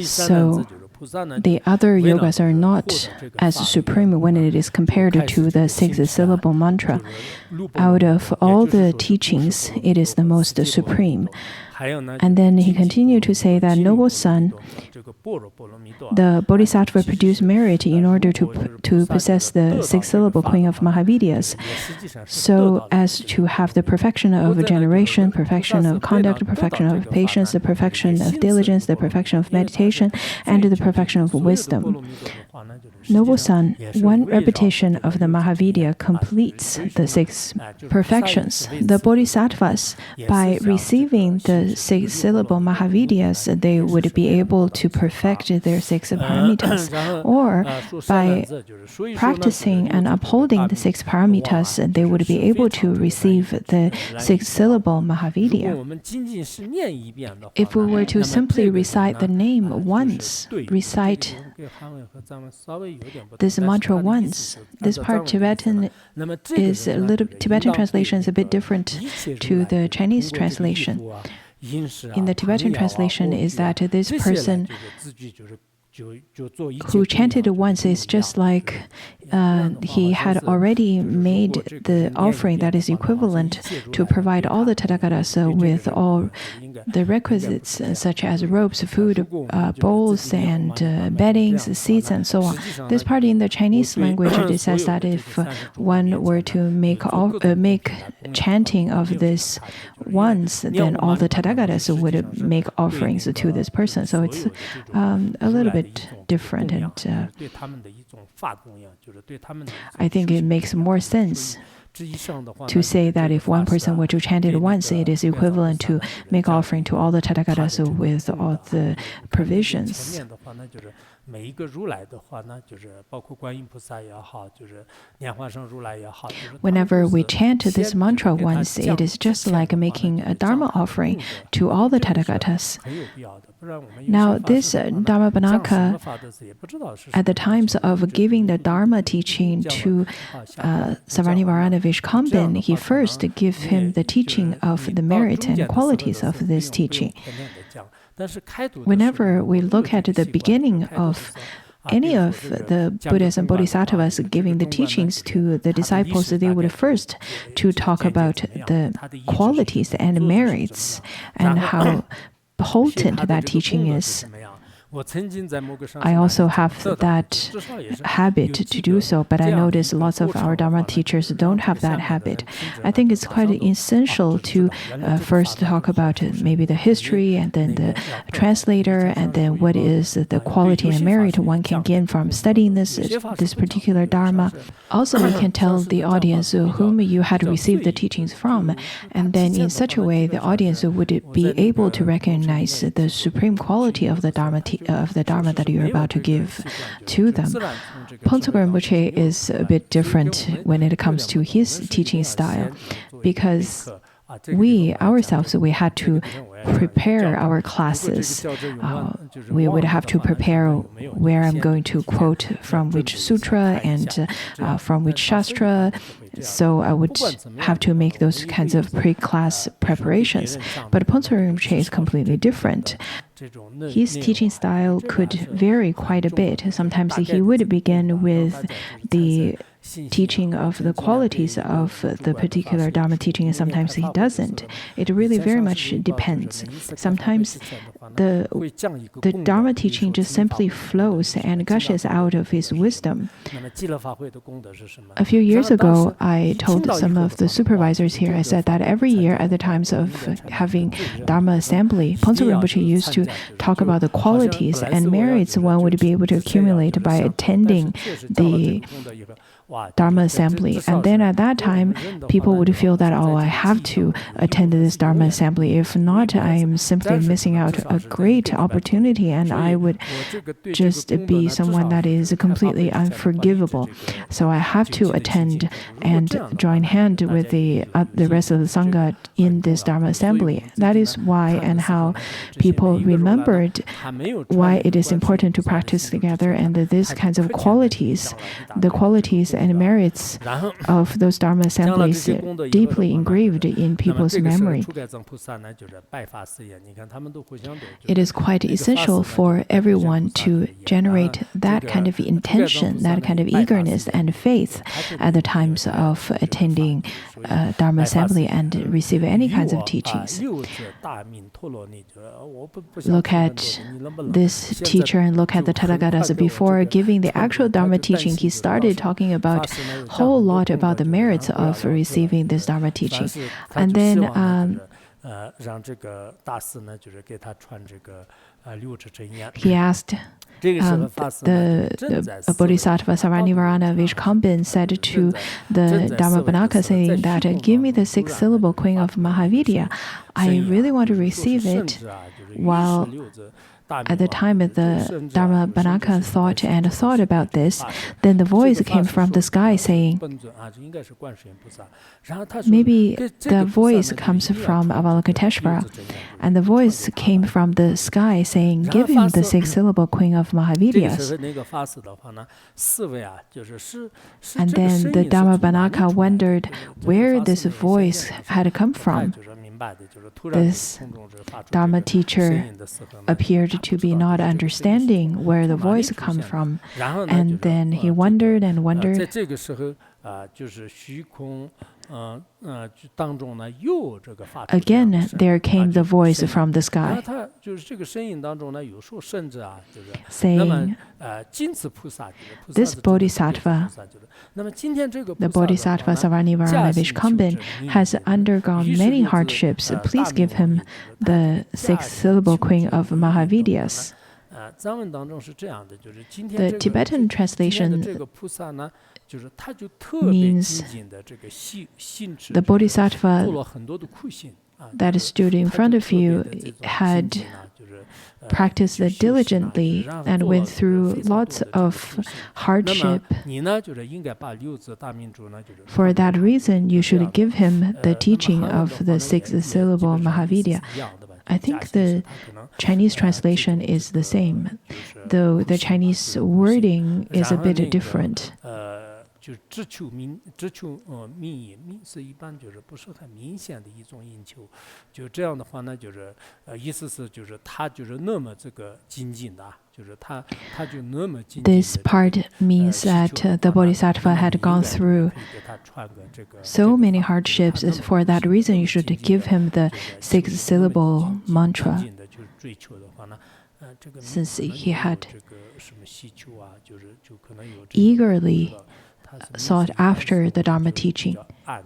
So the other yogas are not as supreme when it is compared to the six-syllable mantra. Out of all the teachings, it is the most supreme. And then he continued to say that, noble son, the Bodhisattva produced merit in order to possess the six-syllable queen of Mahavidyas, so as to have the perfection of generation, perfection of conduct, perfection of patience, the perfection of diligence, the perfection of meditation, and the perfection of wisdom. Noble son, one repetition of the Mahavidya completes the six perfections. The Bodhisattvas, by receiving the six-syllable Mahavidyas, they would be able to perfect their six paramitas. Or by practicing and upholding the six paramitas, they would be able to receive the six-syllable Mahavidya. If we were to simply recite the name once, recite this mantra once, this part Tibetan translation is a bit different to the Chinese translation. In the Tibetan translation is that this person who chanted once is just like he had already made the offering that is equivalent to provide all the Tathagatas with all the requisites such as robes, food, bowls, and beddings, seats, and so on. This part in the Chinese language, it says that if one were to make chanting of this once, then all the Tathagatas would make offerings to this person. So it's a little bit different, and I think it makes more sense. to say that if one person were to chant it once, it is equivalent to make offering to all the Tathagatas with all the provisions. Whenever we chant this mantra once, it is just like making a Dharma offering to all the Tathagatas. Now, this Dharma Banaka, at the times of giving the Dharma teaching to Savarnivarana Vishkambin, he first gave him the teaching of the merit and qualities of this teaching. Whenever we look at the beginning of any of the Buddhas and Bodhisattvas giving the teachings to the disciples, they would first to talk about the qualities and merits and how potent that teaching is. I also have that habit to do so, but I notice lots of our Dharma teachers don't have that habit. I think it's quite essential to first talk about maybe the history and then the translator and then what is the quality and merit one can gain from studying this particular Dharma. Also, we can tell the audience whom you had received the teachings from, and then in such a way the audience would be able to recognize the supreme quality of the Dharma that you're about to give to them. Phuntsog Rinpoche is a bit different when it comes to his teaching style, because we ourselves, we had to prepare our classes. We would have to prepare where I'm going to quote from which sutra and from which shastra. So I would have to make those kinds of pre-class preparations. But Phuntsog Rinpoche is completely different. His teaching style could vary quite a bit. Sometimes he would begin with the teaching of the qualities of the particular Dharma teaching, and sometimes he doesn't. It really very much depends. Sometimes the Dharma teaching just simply flows and gushes out of his wisdom. A few years ago, I told some of the supervisors here, I said that every year at the times of having Dharma assembly, Phuntsog Rinpoche used to talk about the qualities and merits one would be able to accumulate by attending the Dharma assembly. And then at that time, people would feel that, oh, I have to attend this Dharma assembly. If not, I am simply missing out a great opportunity and I would just be someone that is completely unforgivable. So I have to attend and join hand with the rest of the Sangha in this Dharma assembly. That is why and how people remembered why it is important to practice together, and that these kinds of qualities, the qualities and merits of those Dharma assemblies deeply engraved in people's memory. It is quite essential for everyone to generate that kind of intention, that kind of eagerness and faith at the times of attending Dharma assembly and receive any kinds of teachings. Look at this teacher and look at the Tathagatas. Before giving the actual Dharma teaching, he started talking about a whole lot about the merits of receiving this Dharma teaching. And then he asked the Bodhisattva Savarnivarana Vishkambin said to the Dharma Banaka, saying that, give me the 6-syllable Queen of Mahavidya. I really want to receive it. While at the time the Dharma Banaka thought about this, then the voice came from the sky saying, maybe the voice comes from Avalokiteshvara, and the voice came from the sky saying, give him the 6-syllable Queen of Mahavidyas. And then the Dharma Banaka wondered where this voice had come from. This Dharma teacher appeared to be not understanding where the voice comes from, and then he wondered and wondered. Again, there came the voice from the sky, saying, this Bodhisattva, the Bodhisattva Savarnivarana Vishkambin, has undergone many hardships. Please give him the 6-syllable Queen of Mahavidyas. 藏文当中是这样的，就是今天 The 这个 Tibetan 今天的 translation 这个菩萨呢，就是他就特别 means 精进的这个信持 the 这个 Bodhisattva 做了很多的苦行啊， that 就是 stood in 他 front 就 of 特别 you 的这种 had 精进啊，就是 practiced 去 it 修行啊， diligently 然后 and 做 went 了这个 through 非常多 lots 的这个 of 苦行。那么 hardship. 你呢，就是应该把六字大明珠呢，就是 For that reason, you 这样 should give him 那 the 么 teaching 韩文 of 的话 the 呢， six 基 syllable 本上意思 Mahavira. 是一样的吧， I 就是 think 假心是 the 它可能 Chinese 这 translation 种 is the 这个 same, 就是 though 苦 the 行嘛， Chinese 这个苦行。 wording is a 然后 bit 那个 different. 就只求密意，密是一般就是不是很明显的一种因求，就这样的话呢，就是意思是就是他就是那么这个精进的啊，就是他就那么精进的 This 这个 part means 需 that 求的 the 话呢， Bodhisattva 那么 had 你应 gone 该 through 可以给他传个这个 so 这个 many 法，就是他 hardships. 那 Is 么 for that 那 reason, 么 you should 精进 give 的 him the 这个 six 精 syllable 精 mantra. 进的就是追求的话呢，这个 Since 可能 he 也有 had 这个什么需求啊，就可能有这种 eagerly 这个它是 sought 意思一般 after 是 the Dharma 就是比 teaching. 较暗，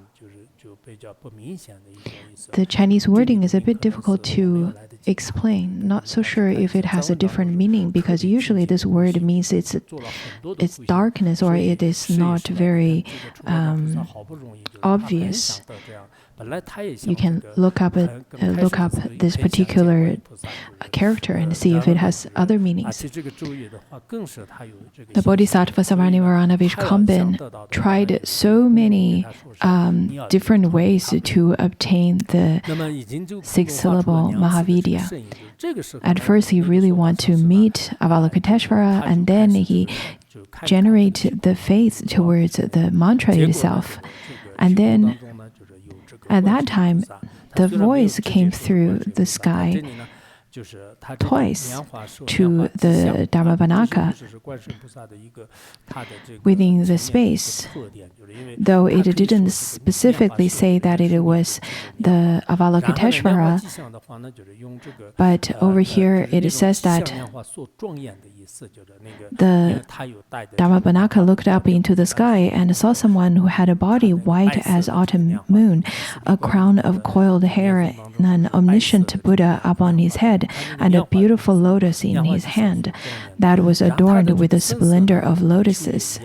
就比较不明显的一种意思。 The Chinese 这里 wording 的 is a 名 bit 可能是 difficult 我没有 to 来得及查， explain. 那 Not 么 so 大家 sure 看一 if 下 it 藏 has a 文当中 different 是 meaning, 特 because 别精 usually 进 this 的苦 word 行， means it's 做了很多的 it's 苦行， darkness 所 or 以 it is 是也 not 是来看 very 这个出家菩萨好不容易，就是他很 obvious. 想得这样，本来他也 You 想这 can 个 look up 很开 look 始 up 是 this 很想见观 particular 音菩萨，就是 character and see 然 if 后 it 呢， has 就是 other 而 meanings. 且这个咒语的话，更是他有这个 The 信心， Bodhisattva 所以呢， Savarnivaranavich 他要想 Kambin 得到的话呢， tried 就是 so 不如给 many 他说是你要这个 different 传给 ways 他们。 to obtain the 那么已经就 six 空洞化出了 syllable 娘子的这个 Mahavidya. 身影，就是这个时候 At 呢， first, he 那个 really 说法 want 是 to 什么？ meet 就是 Avalokiteshvara, 他就 and 开 then 始就 he 是就开始他的 generate 去 the faith 做， towards the mantra 结果呢， itself. 这个 And 虚空 then 当中呢，就是有这个 at 观 that 世音菩 time, 萨，他 the 虽然没有 voice 直接 came 说是 through 观世音 the 菩萨，他 sky 这里呢，就是他这个 twice 莲花受 to 莲花 the 吉祥啊，这 Dharmapanaka 就是观世音菩萨的一个他的这个 within the 前面的一个 space. 特点，就是因为 Though 它 it 可以说 didn't 这个莲花 specifically 受 say 的 that 是 it 一 was 个莲花。 the 然后呢，莲花 Avalokiteshvara, 吉祥的话呢，就是用这个 but over 就 here 是那 it 种 says 吉祥 that 莲花所庄严的意思，就是那个，因为 the 它有带的这个 Dharmapanaka looked up into the sky and saw someone who had a body white as autumn moon, a crown of coiled hair, and an omniscient Buddha upon his head, and a beautiful lotus in his hand that was adorned with the splendor of lotuses.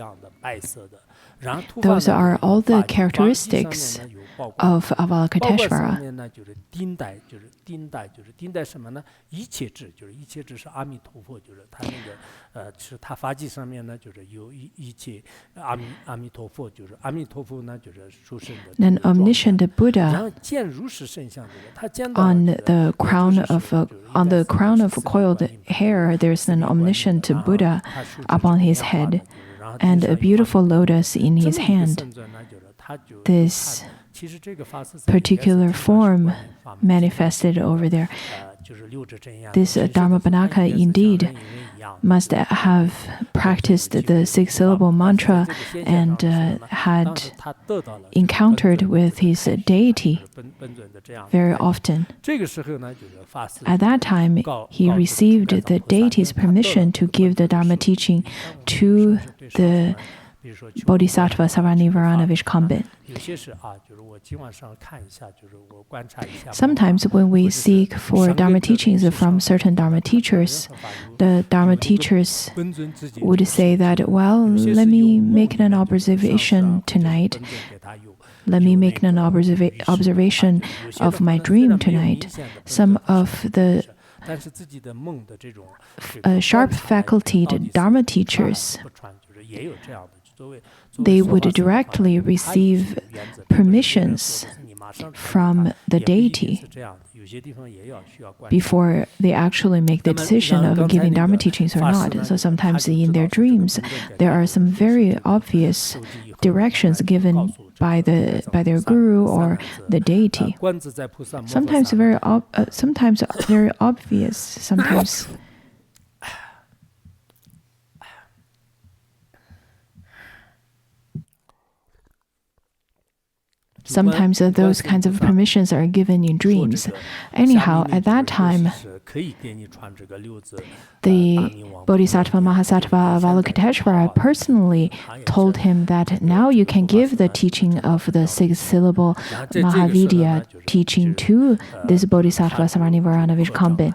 Those are all the characteristics of 包括上 Avalokiteshvara. 面呢，就是丁代，就是丁代什么呢？一切智，就是一切智是阿弥陀佛，就是他那个是他发髻上面呢，就是有一切阿弥陀佛，就是阿弥陀佛呢，就是殊胜的这 An 个庄严。 omniscient 然 Buddha 后见如是圣像，就是他见到了 on 这个 the crown 就是 of 就是应 on 该 the 是 crown 是 of 四面 coiled 观音菩萨 hair. There's 四 an 面观音 omniscient 然后 Buddha 他手持 upon 这个 his 莲花 head 的就是然后 and 地 a 上有阿弥 beautiful 陀佛 lotus in 这 his 么一个 hand. 圣尊呢，就是他就 This 其实这个法师在应该是 particular 净法师 form 观音法门 manifested over there. 就是六指真言 This 其实就是 Dharmapanaka 它应该是像 indeed 人与人一样的 must have practiced the six syllable mantra 在这个现象 and 上的时候呢， had 当时他得到了这个 encountered 本尊 with 的 his 开示 deity 就是本尊的这样的 very 开示 often. 这个时候呢，就是法师 At that time, he received the deity's permission to give the Dharma teaching to the Bodhisattva Savarnivaranavich Kambin. 有些是啊，就是我今晚上看一下，就是我观察一下。 Sometimes when we seek for Dharma teachings from certain Dharma teachers, the Dharma teachers 本尊自己 would say that, well, let me make an observation tonight. Let me make an observation of my dream tonight. Some of the 但是自己的梦的这种 sharp facultied Dharma teachers, 不传，就是也有这样的作为 they would directly receive permissions from the deity before they actually make the decision of giving Dharma teachings or not. So sometimes in their dreams, there are some very obvious directions given by their guru or the deity. Sometimes very obvious. Sometimes. Sometimes those kinds of permissions are given in dreams. Anyhow, at that time, the Bodhisattva Mahasattva Avalokiteshvara personally told him that now you can give the teaching of the six-syllable Mahavidya teaching to this Bodhisattva Savarnivaranavich Kambin.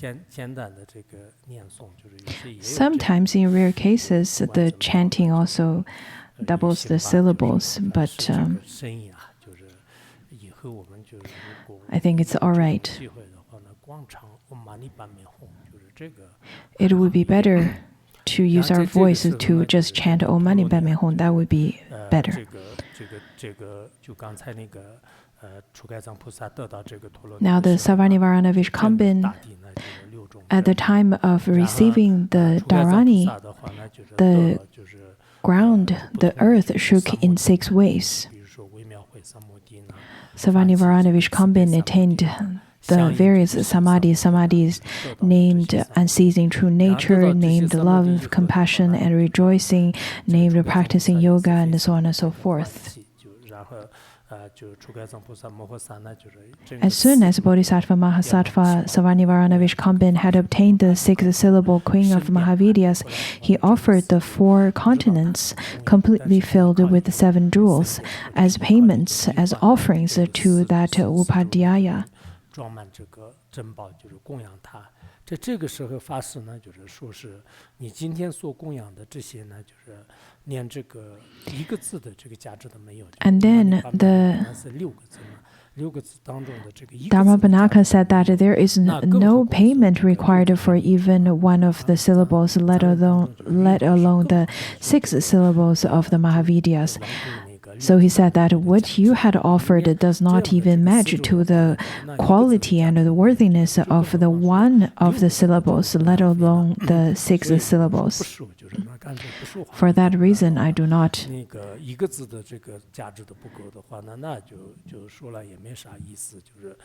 简单的这个念诵，就是有些也有这样 Sometimes, in rare cases, the chanting also doubles the syllables, but 这个声音啊，就是以后我们就是如果 I think it's all right. 机会的话呢，光唱我玛尼班美吽，就是这个。 It would be better to use our voice to just chant Om Mani Padme Hum. That would be better. 这个就刚才那个初开藏菩萨得到这个陀罗尼 Now, the 的时候 Savarnivara Vishkambin, 大地呢就是6种 at the time of receiving the 初开藏菩 Dharani, 萨的话呢，就是 the 得了就是 ground, the earth shook in 6 ways. 比如说微妙会三摩地呢， Savarnivara Vishkambin attained the various samadhis named unceasing true nature, named love, compassion, and rejoicing, named practicing yoga, and so on and so forth. 就然后就初开藏菩萨摩诃萨呢，就是整个 As soon as Bodhisattva Mahasattva Savarnivarana Vishkambin had obtained the 6th-syllable Queen of Mahavidyas, he offered the 4 continents, completely filled with 7 jewels, as payments, as offerings to that Upadhyaya. 装满这个珍宝，就是供养他。这个时候发誓呢，就是说是你今天所供养的这些呢，就是连这个一个字的这个价值都没有。 And then the 是6个字嘛，6个字当中的这个一个字。 Dharmapannaka said that there is no payment required for even one of the syllables, let alone the 6 syllables of the Mahavidyas. So he said that what you had offered does not even match to the quality and the worthiness of the one of the syllables, let alone the 6 syllables. 不说就是那干脆不说话。 For that reason, I do not. 那个一个字的这个价值都不够的话，那就说了也没啥意思，就是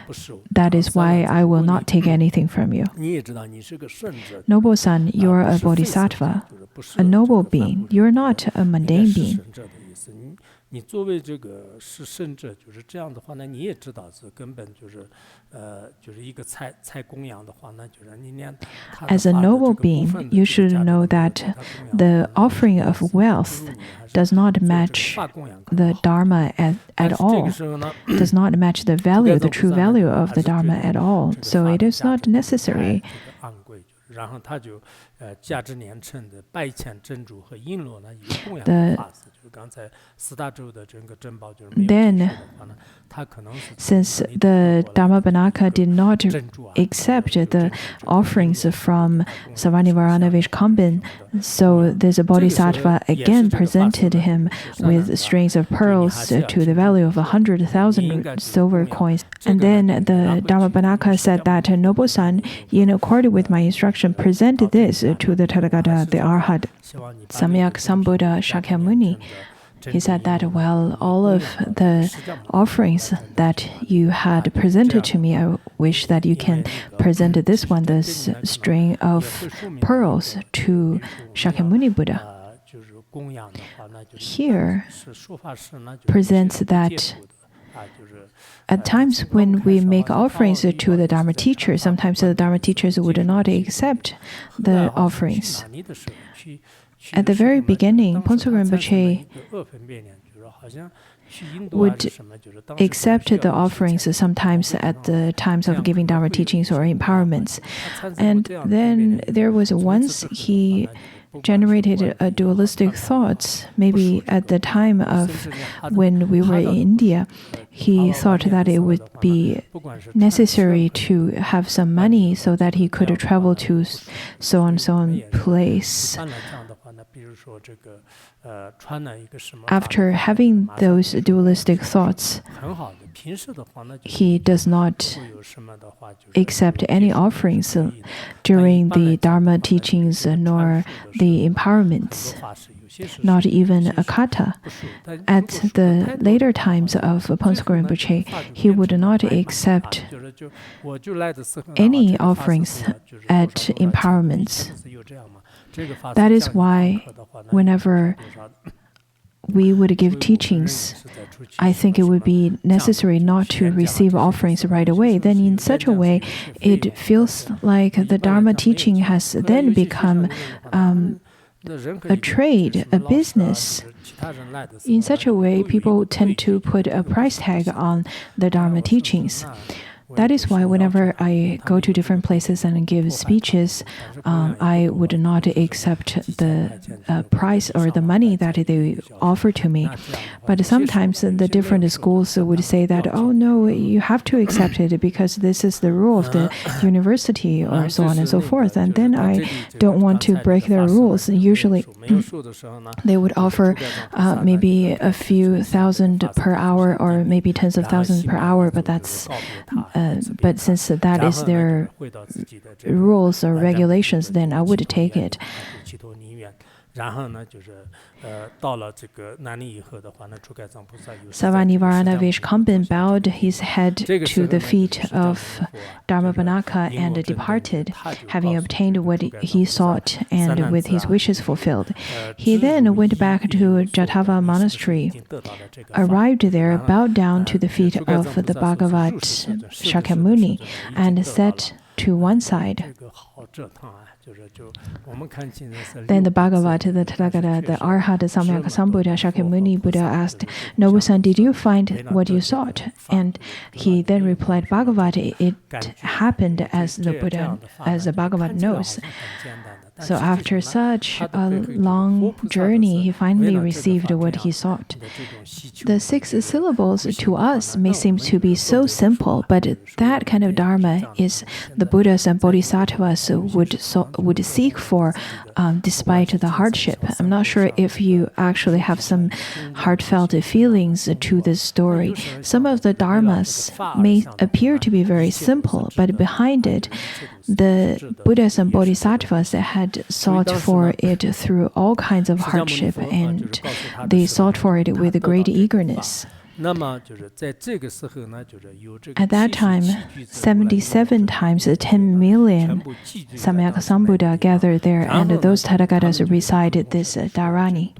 不收。 That is why I will not take anything from you. 你也知道你是个圣者， Noble son, you're a bodhisattva, 就是不是 a noble 这个 being. 凡夫 You're not a 应该 mundane 是 being. 圣者的意思。你作为这个是圣者，就是这样的话呢，你也知道是根本就是就是一个菜供养的话，那就是你连他的 As a 话的 noble 这个部 being, 分的 you 这个 should 价值 know 不够 that 他供养 the 的 offering of 不如 wealth 你还是 does not 做这个 match 法供养更 the 好。 Dharma at 但是这 all, 个时候呢， does not match the value, the true value of the Dharma at all. So it is not necessary. 这个昂贵，然后他就价值连城的拜钱珍珠和璎珞呢，有供养的法子，就是刚才四大洲的整个珍宝就是没有 Then, 这些的话呢，他可能是 Since the Dharmapannaka did not 珍珠啊 accept the offerings from Savarnivarana Vishkambin, so this bodhisattva again presented him with strings of pearls to the value of 100,000 silver coins. And then the Dharmapannaka said that, noble son, in accord with my instruction, present this to the Tathagata, the Arhat, 希望你把 Samyak Sambuddha Shakyamuni. He said that, well, all of the offerings that you had presented to me, I wish that you can present this one, this string of pearls to Shakyamuni Buddha. 就是供养的话，那就是 Here 是说法是那就是 presents 接 that 触的啊，就是 at times when we make offerings to the Dharma teacher, sometimes the Dharma teachers would not accept the offerings. 拿捏的时候去 At the very beginning, Phuntsok Rinpoche would accept the offerings sometimes at the times of giving Dharma teachings or empowerments. And then there was once he generated a dualistic thoughts, maybe at the time of when we were in India. He thought that it would be necessary to have some money so that he could travel to so and so on place. After having those dualistic thoughts, he does not accept any offerings during the Dharma teachings nor the empowerments, not even a kata. At the later times of Phuntsok Rinpoche, he would not accept any offerings at empowerments. That is why whenever we would give teachings, I think it would be necessary not to receive offerings right away. Then in such a way, it feels like the Dharma teaching has then become a trade, a business. In such a way, people tend to put a price tag on the Dharma teachings. That is why whenever I go to different places and give speeches, I would not accept the price or the money that they offer to me. But sometimes the different schools would say that, oh no, you have to accept it because this is the rule of the university or so on and so forth. And then I don't want to break their rules. Usually they would offer maybe a few thousand per hour or maybe tens of thousands per hour, but but since that is their rules or regulations, then I would take it. 然后呢，就是到了这个南宁以后的话呢，诸盖藏菩萨有 Savanivarana Vishkambin bowed his head to the feet of Dharmabhanaka and departed, having obtained what he sought and with his wishes fulfilled. He then went back to Jatava monastery, arrived there, bowed down to the feet of the Bhagavat Shakyamuni, and sat to one side. Then the Bhagavat, the Tathagata, the Arhat, the Samyaka Sambuddha, Shakyamuni Buddha asked, Nobu-san, did you find what you sought? And he then replied, Bhagavat, it happened as the Buddha, as the Bhagavat knows. So after such a long journey, he finally received what he sought. The 6 syllables to us may seem to be so simple, but that kind of dharma is the Buddhas and Bodhisattvas would seek for despite the hardship. I'm not sure if you actually have some heartfelt feelings to this story. Some of the dharmas may appear to be very simple, but behind it, the Buddhas and Bodhisattvas had sought for it through all kinds of hardship, and they sought for it with great eagerness. At that time, 77 times 10 million Samyaka Sambuddha gathered there, and those Tathagatas recited this Dharani.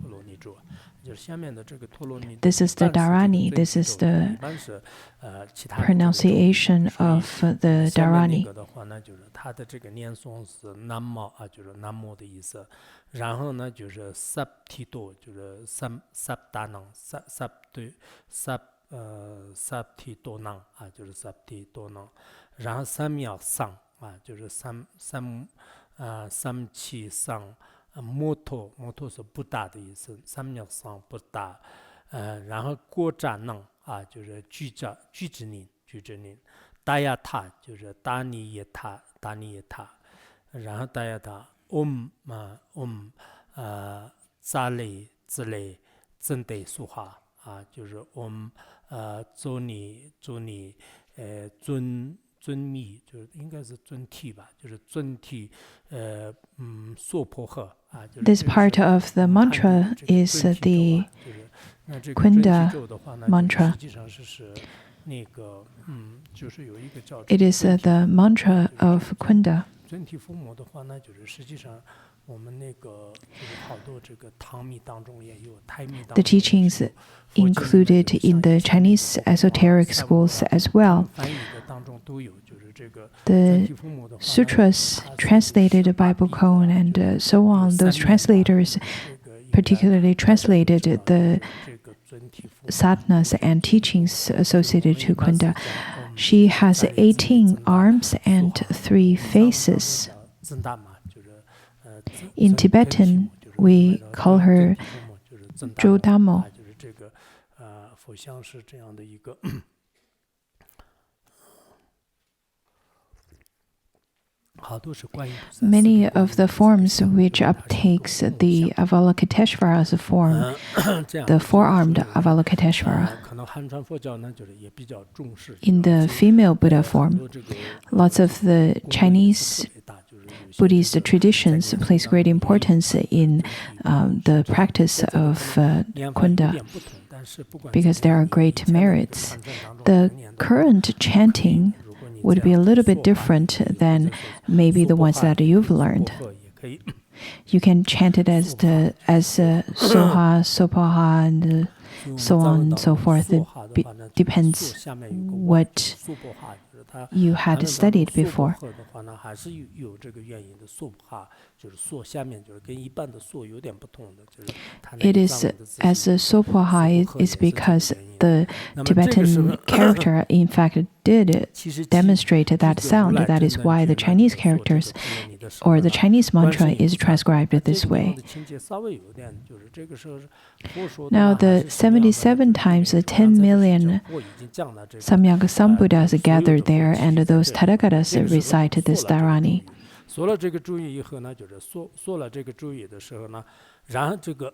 This is the Dharani. This is the pronunciation of the Dharani. 它的这个念诵是南无啊，就是南无的意思。然后呢，就是萨提多，就是萨达囊，萨提多囊啊，就是萨提多囊。然后三藐三啊，就是三七三。摩托是不大的意思，三藐三不大。然后锅扎囊啊，就是居之宁。达雅塔就是达尼耶塔，然后达雅塔扎雷自雷真得苏哈啊，就是祝你尊密，就是应该是尊体吧，就是尊体娑婆诃啊。This part of the mantra is the Kunda mantra. It is the mantra of Kunda. The teachings included in the Chinese esoteric schools as well. The sutras translated by Bokon and so on, those translators particularly translated the sadhanas and teachings associated to Kunda. She has 18 arms and 3 faces. In Tibetan, we call her Jodamo. Many of the forms which uptakes the Avalokiteshvara's form, the 4-armed Avalokiteshvara. In the female Buddha form, lots of the Chinese Buddhist traditions place great importance in the practice of Kunda because there are great merits. The current chanting would be a little bit different than maybe the ones that you've learned. You can chant it as Soha, Sopaha, and so on and so forth. It depends what you had studied before. It is as a Sopaha is because the Tibetan character, in fact, did demonstrate that sound. That is why the Chinese characters or the Chinese mantra is transcribed this way. Now, the 77 times the 10 million Samyaka Sambuddhas gathered there, and those Tathagatas recite this Dharani. 说了这个注意以后呢，就是说了这个注意的时候呢，然后这个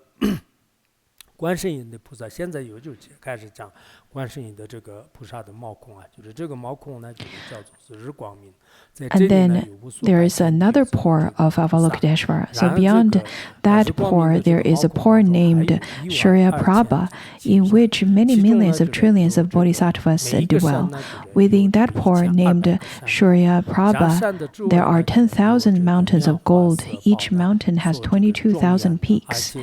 观世音的菩萨，现在就开始讲观世音的这个菩萨的毛孔啊，就是这个毛孔呢，就是叫做是日光明。 And then there is another pore of Avalokiteshvara. So beyond that pore, there is a pore named Surya Prabha, in which many millions of trillions of bodhisattvas dwell. Within that pore named Surya Prabha, there are 10,000 mountains of gold. Each mountain has 22,000 peaks.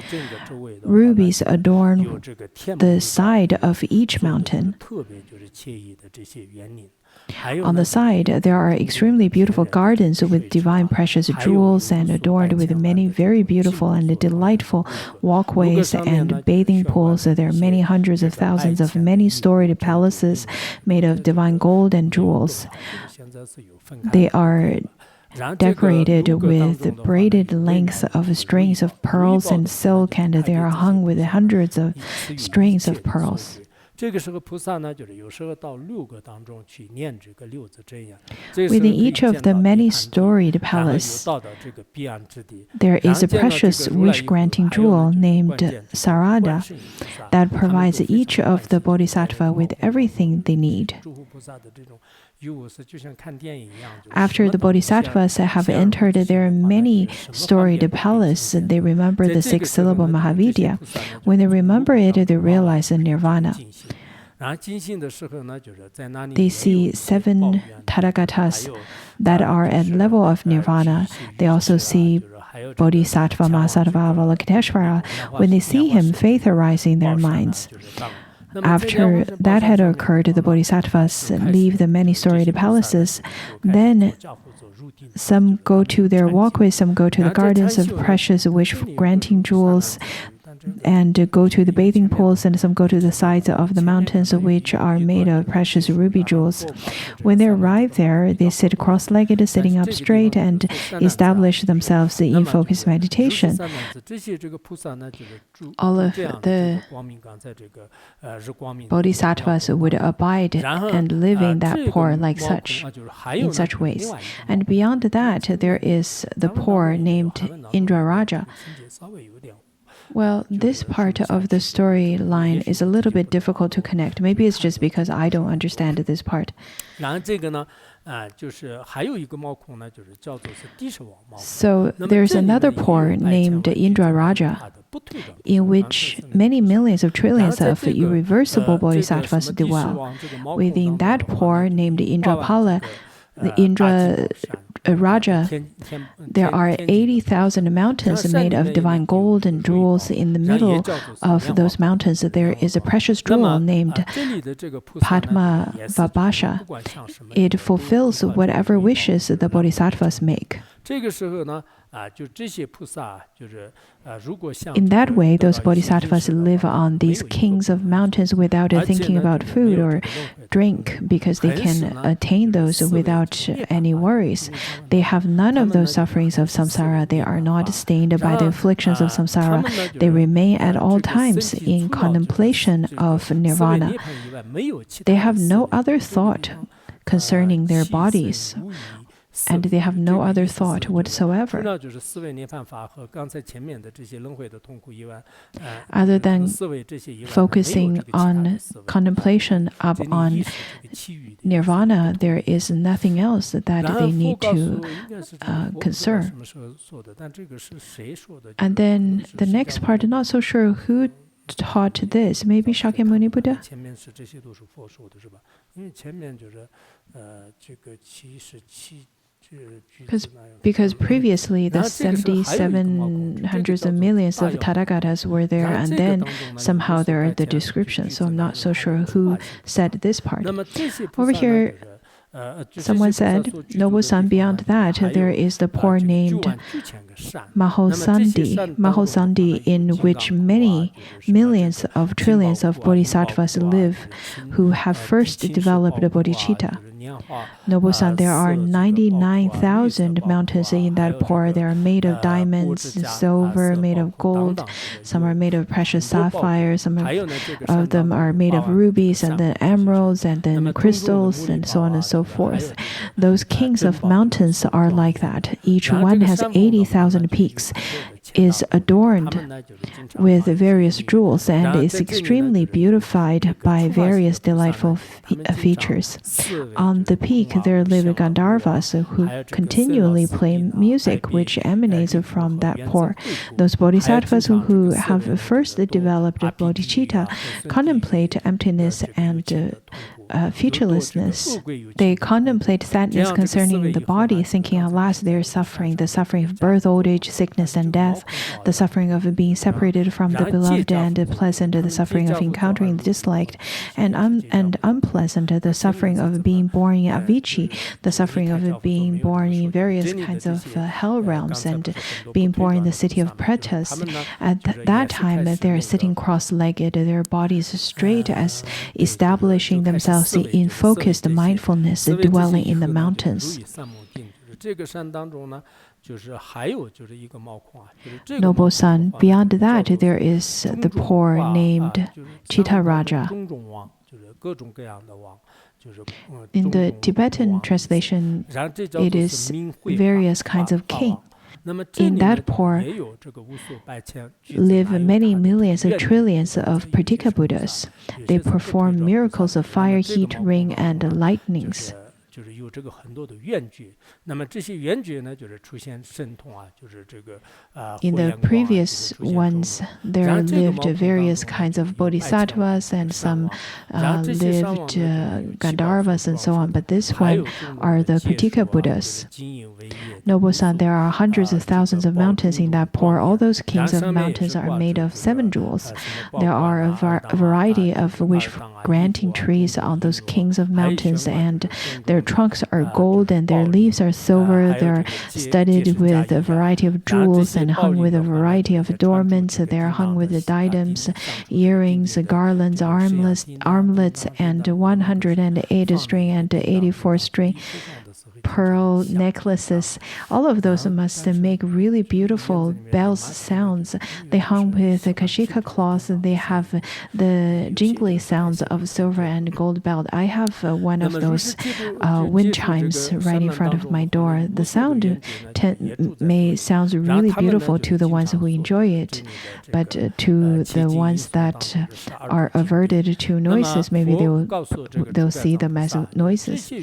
Rubies adorn the side of each mountain. On the side, there are extremely beautiful gardens with divine precious jewels and adorned with many very beautiful and delightful walkways and bathing pools. There are many hundreds of thousands of many-storied palaces made of divine gold and jewels. They are decorated with braided lengths of strings of pearls and silk, and they are hung with hundreds of strings of pearls. 这个时候菩萨呢，就是有时候到六个当中去念这个六字真言。 Within each of the many-storied palace, there is a precious wish-granting jewel named Sarada that provides each of the bodhisattva with everything they need. After the bodhisattvas have entered their many-storied palace, they remember the six-syllable Mahavidya. When they remember it, they realize nirvana. They see 7 Tathagatas that are at level of nirvana. They also see Bodhisattva Mahasattva Avalokiteshvara. When they see him, faith arises in their minds. After that had occurred, the bodhisattvas leave the many-storied palaces. Then some go to their walkways, some go to the gardens of precious wish-granting jewels, and go to the bathing pools, and some go to the sides of the mountains, which are made of precious ruby jewels. When they arrive there, they sit cross-legged, sitting up straight, and establish themselves in focused meditation. All of the bodhisattvas would abide and live in that pore like such, in such ways. And beyond that, there is the pore named Indra Raja. Well, this part of the storyline is a little bit difficult to connect. Maybe it's just because I don't understand this part. So there's another pore named Indra Raja, in which many millions of trillions of irreversible bodhisattvas dwell. Within that pore named Indrapala, the Indra Raja, there are 80,000 mountains made of divine gold and jewels. In the middle of those mountains, there is a precious jewel named Padma Vibhasha. It fulfills whatever wishes the bodhisattvas make. In that way, those bodhisattvas live on these kings of mountains without thinking about food or drink, because they can attain those without any worries. They have none of those sufferings of samsara. They are not stained by the afflictions of samsara. They remain at all times in contemplation of nirvana. They have no other thought concerning their bodies, and they have no other thought whatsoever. Other than focusing on contemplation upon nirvana, there is nothing else that they need to concern. And then the next part, I'm not so sure who taught this. Maybe Shakyamuni Buddha? Because previously the 77 hundreds of millions of Tathagatas were there, and then somehow there are the descriptions. So I'm not so sure who said this part. Over here, Someone said, Noble Sun, beyond that, there is the pore named Mahosandi, in which many millions of trillions of bodhisattvas live, who have first developed the bodhicitta. Noble Sun, there are 99,000 mountains in that pore. They are made of diamonds, silver, made of gold. Some are made of precious sapphires. Some of them are made of rubies, and then emeralds, and then crystals, and so on and so forth. Those kings of mountains are like that. Each one has 80,000 peaks, is adorned with various jewels, and is extremely beautified by various delightful features. On the peak, there live Gandharvas who continually play music which emanates from that pore. Those bodhisattvas who have first developed bodhicitta contemplate emptiness and featurelessness. They contemplate sadness concerning the body, thinking, alas, they are suffering, the suffering of birth, old age, sickness, and death, the suffering of being separated from the beloved and pleasant, the suffering of encountering the disliked, and unpleasant, the suffering of being born in Avicii, the suffering of being born in various kinds of hell realms, and being born in the city of Pretas. At that time, they are sitting cross-legged, their bodies straight, as establishing themselves in focused mindfulness, dwelling in the mountains. Noble Sun, beyond that, there is the pore named Chitta Raja. In the Tibetan translation, it is various kinds of king. In that pore live many millions of trillions of Pratika Buddhas. They perform miracles of fire, heat, rain, and lightnings. In the previous ones, there lived various kinds of bodhisattvas, and some lived Gandharvas and so on, but this one are the Pratika Buddhas. Noble Sun, there are hundreds of thousands of mountains in that pore. All those kings of mountains are made of 7 jewels. There are a variety of wish-granting trees on those kings of mountains, and their trunks are gold and their leaves are silver. They're studded with a variety of jewels and hung with a variety of adornments. They are hung with diadems, earrings, garlands, armlets, and 108 string and 84 string pearl necklaces. All of those must make really beautiful bells sounds. They hung with kashika cloth. They have the jingly sounds of silver and gold bell. I have one of those wind chimes right in front of my door. The sound may sound really beautiful to the ones who enjoy it, but to the ones that are averted to noises, maybe they'll see them as noises.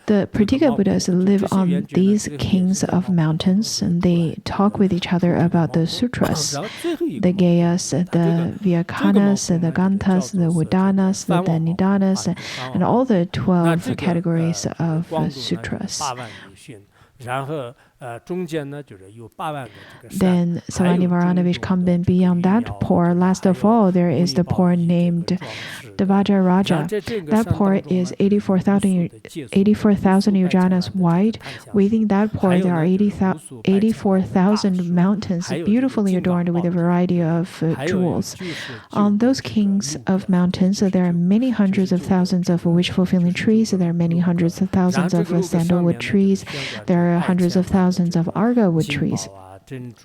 The Pratika Buddhas live on these kings of mountains, and they talk with each other about the sutras, the Gayas, the Vyakhanas, the Ganthas, the Udanas, the Nidanas, and all the 12 categories of sutras. Then Savanivaranovich Kambin, beyond that pore, last of all, there is the pore named Dvaja Raja. That pore is 84,000 yojanas wide. Within that pore, there are 84,000 mountains, beautifully adorned with a variety of jewels. On those kings of mountains, there are many hundreds of thousands of wish-fulfilling trees. There are many hundreds of thousands of sandalwood trees. There are hundreds of thousands of arga wood trees.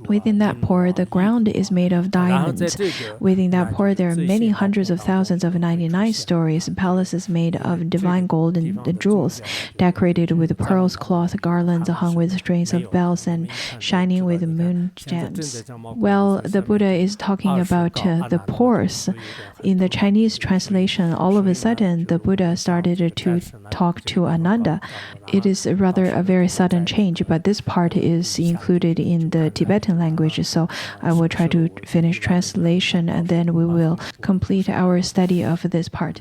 Within that pore, the ground is made of diamonds. Within that pore, there are many hundreds of thousands of 99 stories, palaces made of divine gold and jewels, decorated with pearls, cloth, garlands hung with strings of bells, and shining with moon gems. Well, the Buddha is talking about the pores. In the Chinese translation, all of a sudden, the Buddha started to talk to Ananda. It is rather a very sudden change, but this part is included in the Tibetan language, so I will try to finish translation and then we will complete our study of this part.